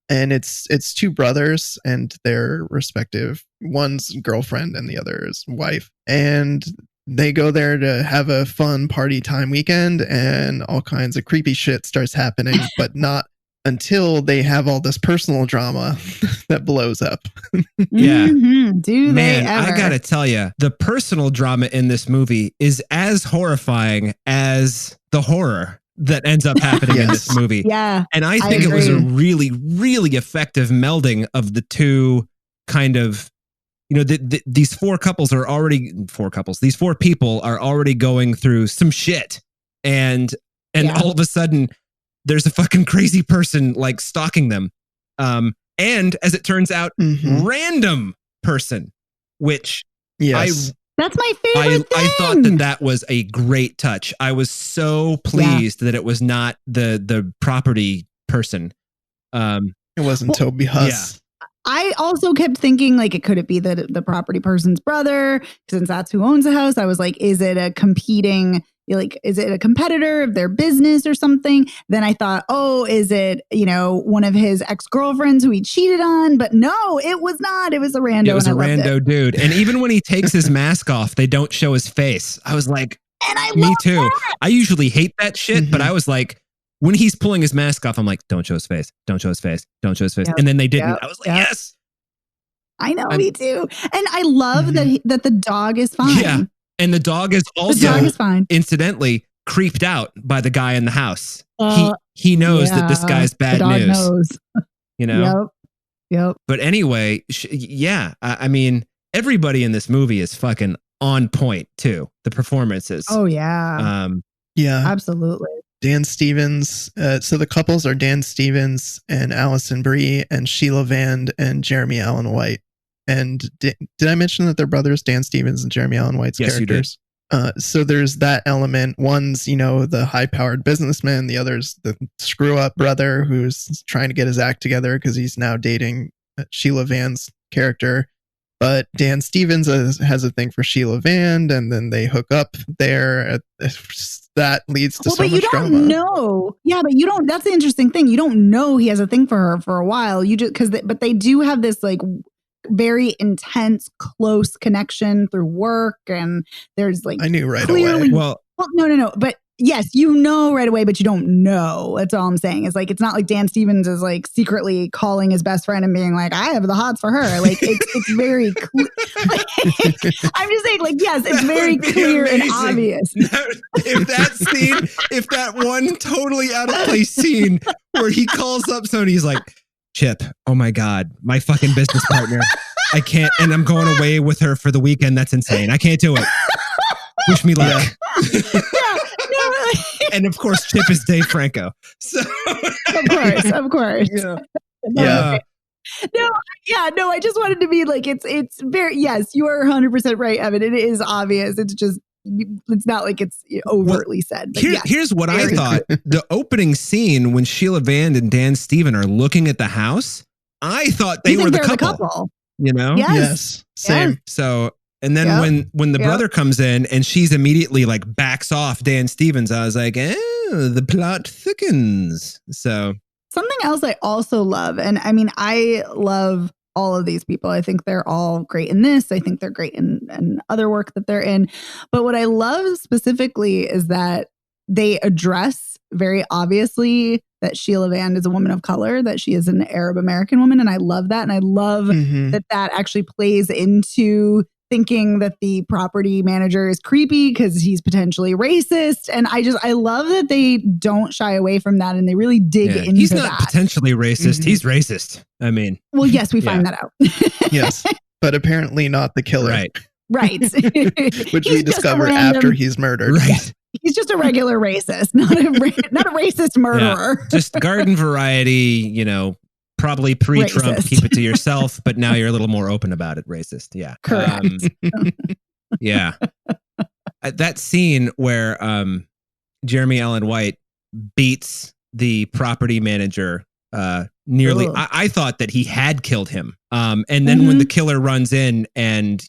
and it's two brothers and their respective, one's girlfriend and the other's wife. And they go there to have a fun party time weekend, and all kinds of creepy shit starts happening, but not until they have all this personal drama that blows up. Yeah. Mm-hmm. Do Man, they ever? I gotta tell you, the personal drama in this movie is as horrifying as the horror that ends up happening in this movie. Yeah. And I think it was a really, really effective melding of the two kind of, these four people are already going through some shit. And all of a sudden, there's a fucking crazy person like stalking them. And as it turns out, random person, which yes. That's my favorite thing. I thought that was a great touch. I was so pleased that it was not the property person. It wasn't Toby Huss. Yeah. I also kept thinking, like, could it be the property person's brother? Since that's who owns the house. I was like, is it a competing, is it a competitor of their business or something? Then I thought, is it, one of his ex-girlfriends who he cheated on? But no, it was not. It was a rando. It was a rando dude. And even when he takes his mask off, they don't show his face. I was like, me too. That. I usually hate that shit, but I was like, when he's pulling his mask off, I'm like, don't show his face. Don't show his face. Don't show his face. Yep. And then they didn't. Yep. I was like, yes. I know, me too. And I love that the dog is fine. Yeah. And the dog is also, incidentally, creeped out by the guy in the house. He knows that this guy's bad news. Knows. Yep. But anyway, I mean, everybody in this movie is fucking on point, too. The performances. Oh, yeah. Yeah. Absolutely. Dan Stevens. So the couples are Dan Stevens and Allison Brie and Sheila Vand and Jeremy Allen White. And did I mention that they're brothers, Dan Stevens and Jeremy Allen White's characters? You did. So there's that element. One's, the high-powered businessman. The other's the screw-up brother who's trying to get his act together because he's now dating Sheila Vand's character. But Dan Stevens has a thing for Sheila Vand, and then they hook up there. That leads to so much drama. But you don't know. Yeah, but you don't. That's the interesting thing. You don't know he has a thing for her for a while. You just but they do have this like very intense, close connection through work, and there's like I knew right away. Well, no. But yes, you know right away, but you don't know. That's all I'm saying. It's like, it's not like Dan Stevens is like secretly calling his best friend and being like, I have the hots for her. Like it's very clear. I'm just saying, like, yes, it's very clear and obvious. If that one totally out of place scene where he calls up Sony, he's like, Chip, oh my God, my fucking business partner. I can't, and I'm going away with her for the weekend. That's insane. I can't do it. Wish me luck. And of course, Chip is Dave Franco. So of course. Yeah. No, I just wanted to be like, it's very, yes, you are 100% right, Evan. It is obvious. It's just, it's not like it's overtly said. But here's what I thought. The opening scene when Sheila Vand and Dan Steven are looking at the house, I thought they were the couple. You know? Yes. Same. Yes. So, and then when the brother comes in and she's immediately like backs off Dan Stevens, I was like, the plot thickens. So something else I also love, and I mean, I love all of these people. I think they're all great in this. I think they're great in other work that they're in. But what I love specifically is that they address very obviously that Sheila Vand is a woman of color, that she is an Arab American woman. And I love that. And I love that actually plays into thinking that the property manager is creepy because he's potentially racist. And I love that they don't shy away from that and they really dig into that. He's not potentially racist. He's racist. I mean. Well, yes, we find that out. Yes, but apparently not the killer. Right. Which we discover after he's murdered. Right. Yeah. He's just a regular racist, not a racist murderer. Yeah. Just garden variety, probably pre-Trump, racist. Keep it to yourself, but now you're a little more open about it. Racist. Yeah. Correct. Yeah. That scene where Jeremy Allen White beats the property manager nearly. I thought that he had killed him And then when the killer runs in and,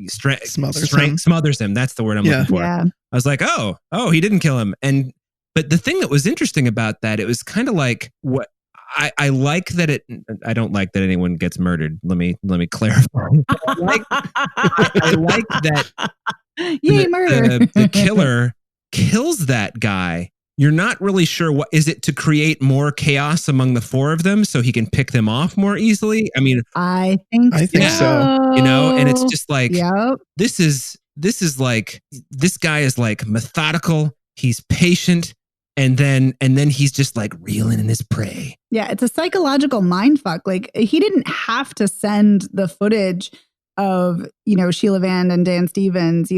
smothers him. That's the word I'm looking for. Yeah. I was like, oh, he didn't kill him. But the thing that was interesting about that, it was kind of like what I like that I don't like that anyone gets murdered. Let me clarify. I like that. Yay, murder. The killer kills that guy. You're not really sure what is it to create more chaos among the four of them so he can pick them off more easily. I mean, I think so. And it's just like, yep. this is like, this guy is like methodical. He's patient. And then he's just like reeling in his prey. Yeah, it's a psychological mindfuck. Like, he didn't have to send the footage of, Sheila Vand and Dan Stevens,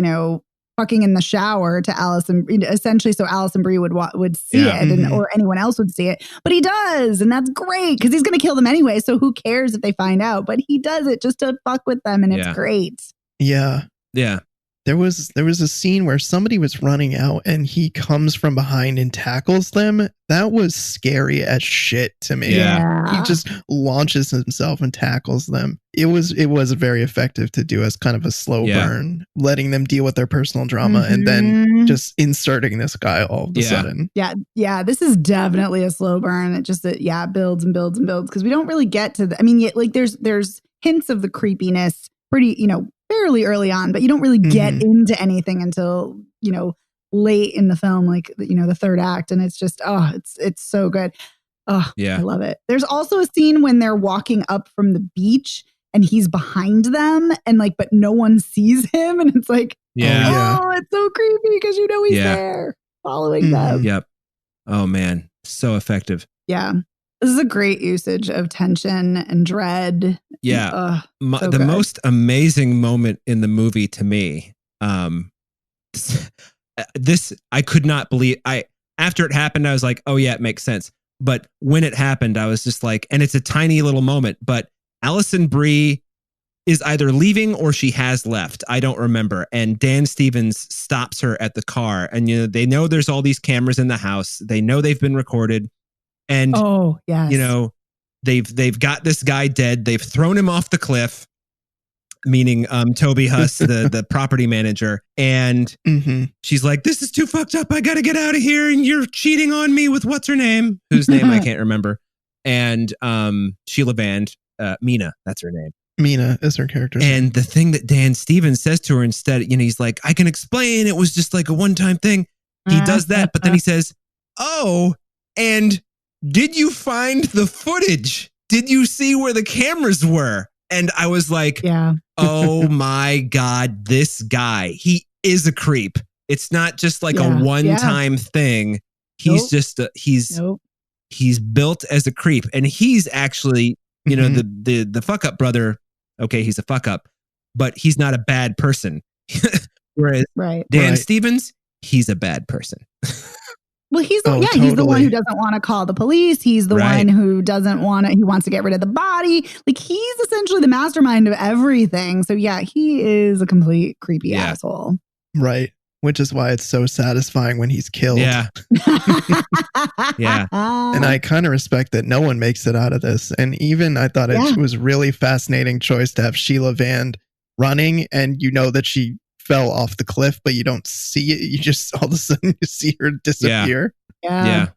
fucking in the shower to Allison, essentially so Allison Brie would see it or anyone else would see it. But he does, and that's great because he's going to kill them anyway. So who cares if they find out? But he does it just to fuck with them, and it's great. Yeah. Yeah. There was a scene where somebody was running out and he comes from behind and tackles them. That was scary as shit to me. Yeah. He just launches himself and tackles them. It was very effective to do as kind of a slow burn, letting them deal with their personal drama and then just inserting this guy all of a sudden. Yeah. This is definitely a slow burn. It just builds and builds and builds because we don't really get to there's hints of the creepiness pretty, fairly early on, but you don't really get into anything until, late in the film, like, the third act. And it's just, it's so good. Oh, yeah. I love it. There's also a scene when they're walking up from the beach and he's behind them and but no one sees him. And it's like, it's so creepy because he's there following them. Yep. Oh man. So effective. Yeah. This is a great usage of tension and dread. Yeah. The most amazing moment in the movie to me, this, I could not believe. After it happened, I was like, oh yeah, it makes sense. But when it happened, I was just like, and it's a tiny little moment, but Allison Brie is either leaving or she has left. I don't remember. And Dan Stevens stops her at the car. And, they know there's all these cameras in the house. They know they've been recorded. And, they've got this guy dead. They've thrown him off the cliff, meaning Toby Huss, the property manager. And she's like, this is too fucked up. I got to get out of here. And you're cheating on me with what's her name? Whose name I can't remember. And Sheila Vand, Mina, that's her name. Mina is her character. And the thing that Dan Stevens says to her instead, he's like, I can explain. It was just like a one-time thing. He does that. But then he says, oh, and did you find the footage? Did you see where the cameras were? And I was like, oh my God, this guy, he is a creep. It's not just like a one-time thing. He's just, he's built as a creep. And he's actually, the fuck up brother. Okay, he's a fuck up, but he's not a bad person. Whereas Dan Stevens, he's a bad person. Well, he's the one who doesn't want to call the police. He's the one who doesn't want to, he wants to get rid of the body. Like, he's essentially the mastermind of everything. So yeah, he is a complete creepy asshole. Right. Which is why it's so satisfying when he's killed. Yeah. Yeah. And I kind of respect that no one makes it out of this. And even I thought it was really fascinating choice to have Sheila Vand running and that she fell off the cliff, but you don't see it. You just all of a sudden you see her disappear. Yeah.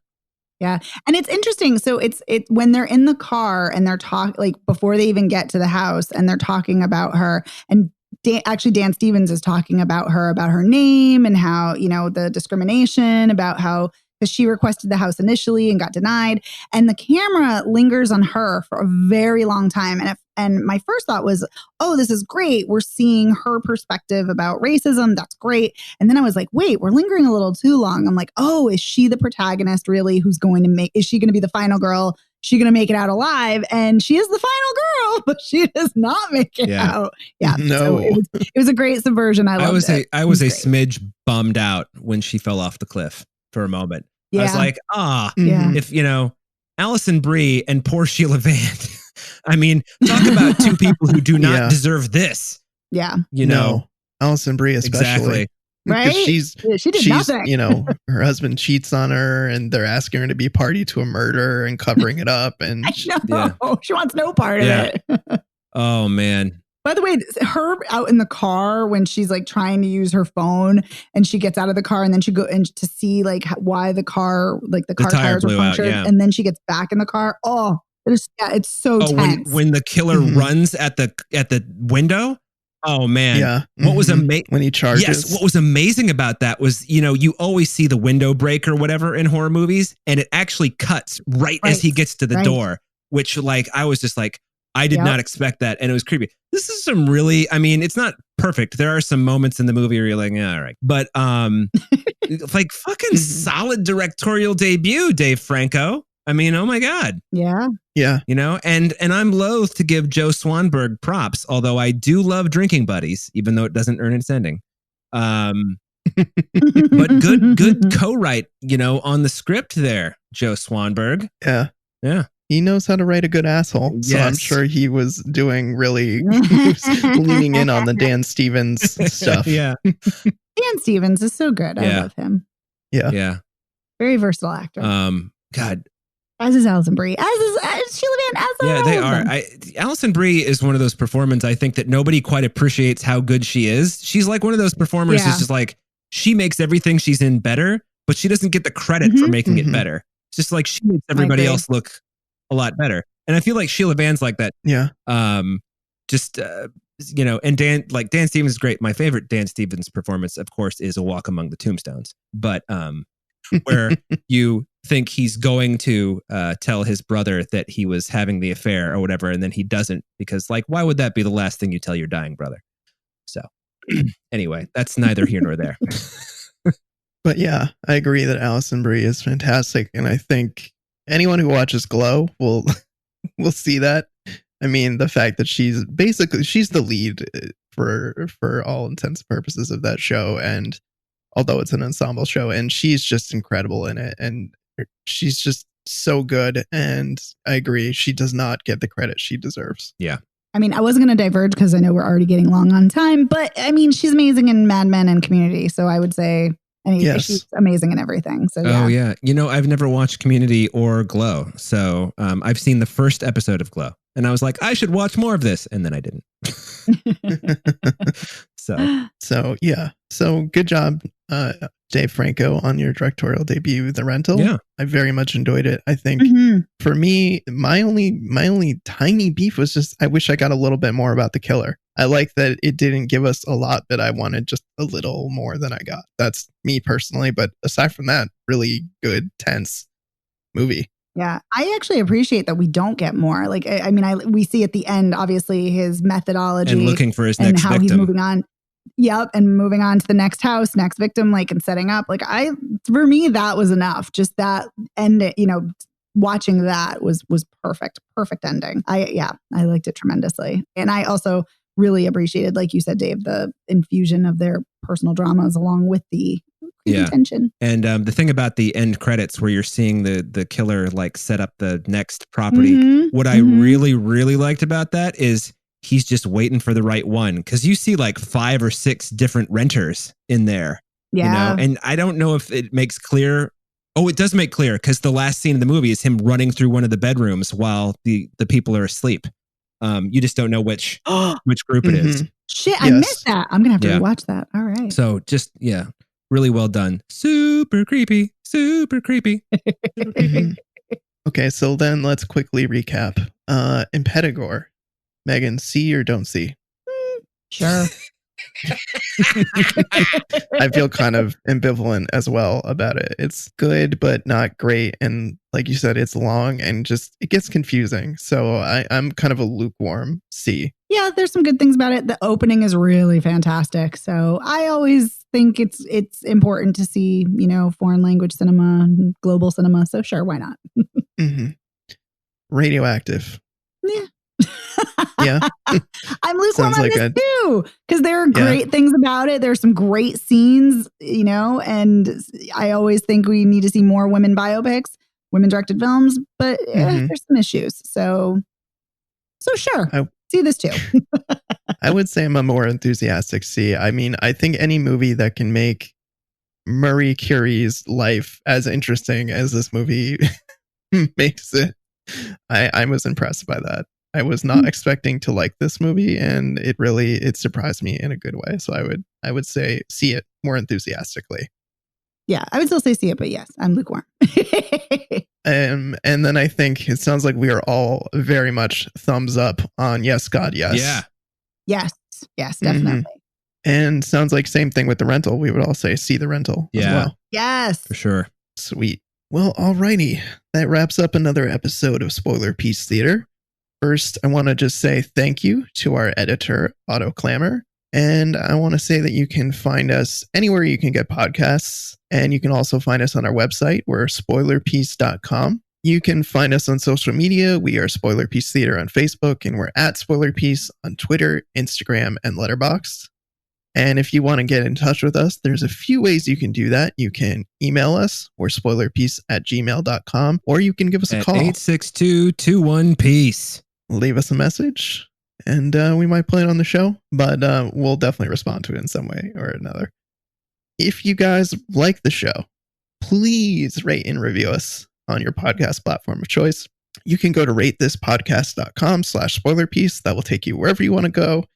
And it's interesting. So it's when they're in the car and they're talking, before they even get to the house, and they're talking about her, and Dan Stevens is talking about her name and how, the discrimination, about how, because she requested the house initially and got denied. And the camera lingers on her for a very long time. And my first thought was, oh, this is great. We're seeing her perspective about racism. That's great. And then I was like, wait, we're lingering a little too long. I'm like, oh, is she the protagonist really? Is she going to be the final girl? Is she going to make it out alive? And she is the final girl, but she does not make it out. Yeah. No. So it was a great subversion. I was a smidge bummed out when she fell off the cliff for a moment. I was like, if, Allison Brie and poor Sheila Vand, I mean, talk about two people who do not deserve this. Yeah. Allison Brie especially. Exactly. Right? She did nothing. You know, her husband cheats on her and they're asking her to be party to a murder and covering it up. And she wants no part of it. Oh, man. By the way, her out in the car when she's like trying to use her phone and she gets out of the car and then she go in to see like why the car, like the car tires are punctured. And then she gets back in the car. Oh, it's so tense. When the killer runs at the window. Oh man. Yeah. What was amazing when he charges. Yes. What was amazing about that was, you know, you always see the window break or whatever in horror movies and it actually cuts right as he gets to the door, which like, I was just like, I did not expect that. And it was creepy. This is some really, I mean, it's not perfect. There are some moments in the movie where you're like, yeah, all right. But like fucking solid directorial debut, Dave Franco. I mean, oh my God. Yeah. Yeah. You know, and I'm loath to give Joe Swanberg props, although I do love Drinking Buddies, even though it doesn't earn its ending. But good co-write, you know, on the script there, Joe Swanberg. Yeah. Yeah. He knows how to write a good asshole. So I'm sure he was doing really leaning in on the Dan Stevens stuff. Yeah. Dan Stevens is so good. I love him. Yeah. Yeah. Very versatile actor. God. As is Alison Brie. As is Sheila Van. Yeah, they are. Alison Brie is one of those performers I think that nobody quite appreciates how good she is. She's like one of those performers who's just like, she makes everything she's in better, but she doesn't get the credit for making it better. It's just like she makes everybody else look a lot better. And I feel like Sheila Van's like that. Yeah. You know, and Dan Stevens is great. My favorite Dan Stevens performance, of course, is A Walk Among the Tombstones. But where you think he's going to tell his brother that he was having the affair or whatever, and then he doesn't, because like, why would that be the last thing you tell your dying brother? So anyway, that's neither here nor there. But yeah, I agree that Alison Brie is fantastic. And I think anyone who watches Glow will see that. I mean, the fact that she's the lead for all intents and purposes of that show. And although it's an ensemble show, and she's just incredible in it. And she's just so good. And I agree. She does not get the credit she deserves. Yeah. I mean, I wasn't going to diverge because I know we're already getting long on time, but I mean, she's amazing in Mad Men and Community. So I would say, she's amazing in everything. So yeah. Oh yeah. You know, I've never watched Community or Glow. So I've seen the first episode of Glow and I was like, I should watch more of this. And then I didn't. So yeah. So good job, Dave Franco, on your directorial debut, The Rental. Yeah. I very much enjoyed it. I think for me, my only tiny beef was just, I wish I got a little bit more about the killer. I like that it didn't give us a lot, but I wanted just a little more than I got. That's me personally. But aside from that, really good, tense movie. Yeah, I actually appreciate that we don't get more. Like, I mean, we see at the end, obviously, his methodology and looking for his next victim. And how he's moving on. Yep, and moving on to the next house, next victim, like, and setting up. Like, for me, that was enough. Just that end, you know, watching that was perfect ending. I liked it tremendously, and I also really appreciated, like you said, Dave, the infusion of their personal dramas along with the tension. And the thing about the end credits where you're seeing the killer like set up the next property, what I really, really liked about that is he's just waiting for the right one. Because you see like 5 or 6 different renters in there. Yeah. You know? And I don't know if it makes clear. Oh, it does make clear because the last scene of the movie is him running through one of the bedrooms while the people are asleep. You just don't know which group it is. Shit, I missed that. I'm gonna have to rewatch that. All right. So just really well done. Super creepy. Okay, so then let's quickly recap. Impetigore. Megan, see or don't see? Sure. I feel kind of ambivalent as well about it. It's good, but not great. And like you said, it's long and just, it gets confusing. So I'm kind of a lukewarm C. Yeah, there's some good things about it. The opening is really fantastic. So I always think it's important to see, you know, foreign language cinema, global cinema. So sure, why not? Radioactive. Yeah. Yeah. I'm lukewarm on this too, because there are great things about it. There's some great scenes, you know, and I always think we need to see more women biopics, women directed films, but there's some issues. So sure. see this too. I would say I'm a more enthusiastic see. I mean, I think any movie that can make Marie Curie's life as interesting as this movie makes it, I was impressed by that. I was not expecting to like this movie, and it surprised me in a good way. So I would say see it more enthusiastically. Yeah, I would still say see it, but yes, I'm lukewarm. And then I think it sounds like we are all very much thumbs up on yes, God, yes. Yeah. Yes, definitely. And sounds like same thing with the rental. We would all say see the rental as well. Yes. For sure. Sweet. Well, alrighty. That wraps up another episode of Spoiler Piece Theater. First, I want to just say thank you to our editor, Otto Clamor. And I want to say that you can find us anywhere you can get podcasts. And you can also find us on our website. We're spoilerpiece.com. You can find us on social media. We are Spoiler Piece Theater on Facebook, and we're at Spoiler Piece on Twitter, Instagram, and Letterboxd. And if you want to get in touch with us, there's a few ways you can do that. You can email us. We're spoilerpiece@gmail.com, or you can give us a call. 862-21-PEACE. Leave us a message, and we might play it on the show, but we'll definitely respond to it in some way or another. If you guys like the show, please rate and review us on your podcast platform of choice. You can go to ratethispodcast.com/spoilerpiece. That will take you wherever you want to go,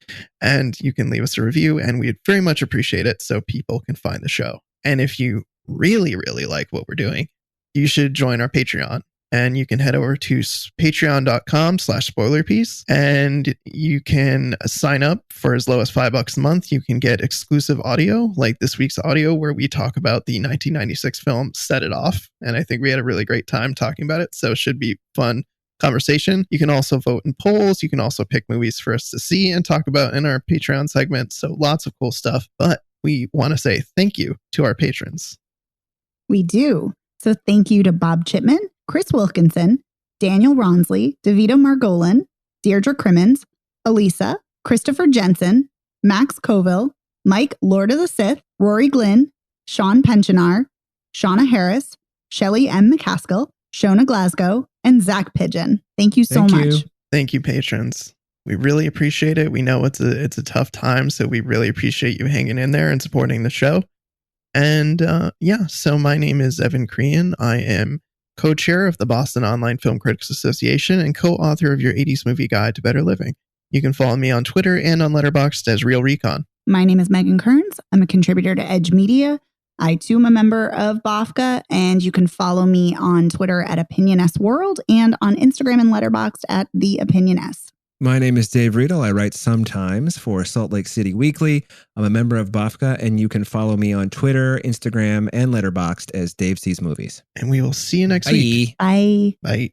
and you can leave us a review, and we'd very much appreciate it so people can find the show. And if you really, really like what we're doing, you should join our Patreon. And you can head over to patreon.com/spoilerpiece, and you can sign up for as low as $5 a month. You can get exclusive audio, like this week's audio, where we talk about the 1996 film Set It Off. And I think we had a really great time talking about it. So it should be fun conversation. You can also vote in polls. You can also pick movies for us to see and talk about in our Patreon segment. So lots of cool stuff. But we want to say thank you to our patrons. We do. So thank you to Bob Chipman, Chris Wilkinson, Daniel Ronsley, Davida Margolin, Deirdre Crimmins, Elisa, Christopher Jensen, Max Colville, Mike Lord of the Sith, Rory Glynn, Sean Pensionar, Shauna Harris, Shelley M. McCaskill, Shona Glasgow, and Zach Pigeon. Thank you so much. Thank you, patrons. We really appreciate it. We know it's a tough time, so we really appreciate you hanging in there and supporting the show. And so my name is Evan Crean. I am co-chair of the Boston Online Film Critics Association and co-author of your 80s movie guide to better living. You can follow me on Twitter and on Letterboxd as Real Recon. My name is Megan Kearns. I'm a contributor to Edge Media. I too am a member of BAFCA, and you can follow me on Twitter at OpinionSWorld and on Instagram and Letterboxd at The Opinion S. My name is Dave Riedel. I write sometimes for Salt Lake City Weekly. I'm a member of BAFCA, and you can follow me on Twitter, Instagram, and Letterboxd as Dave Sees Movies. And we will see you next week. Bye. Bye.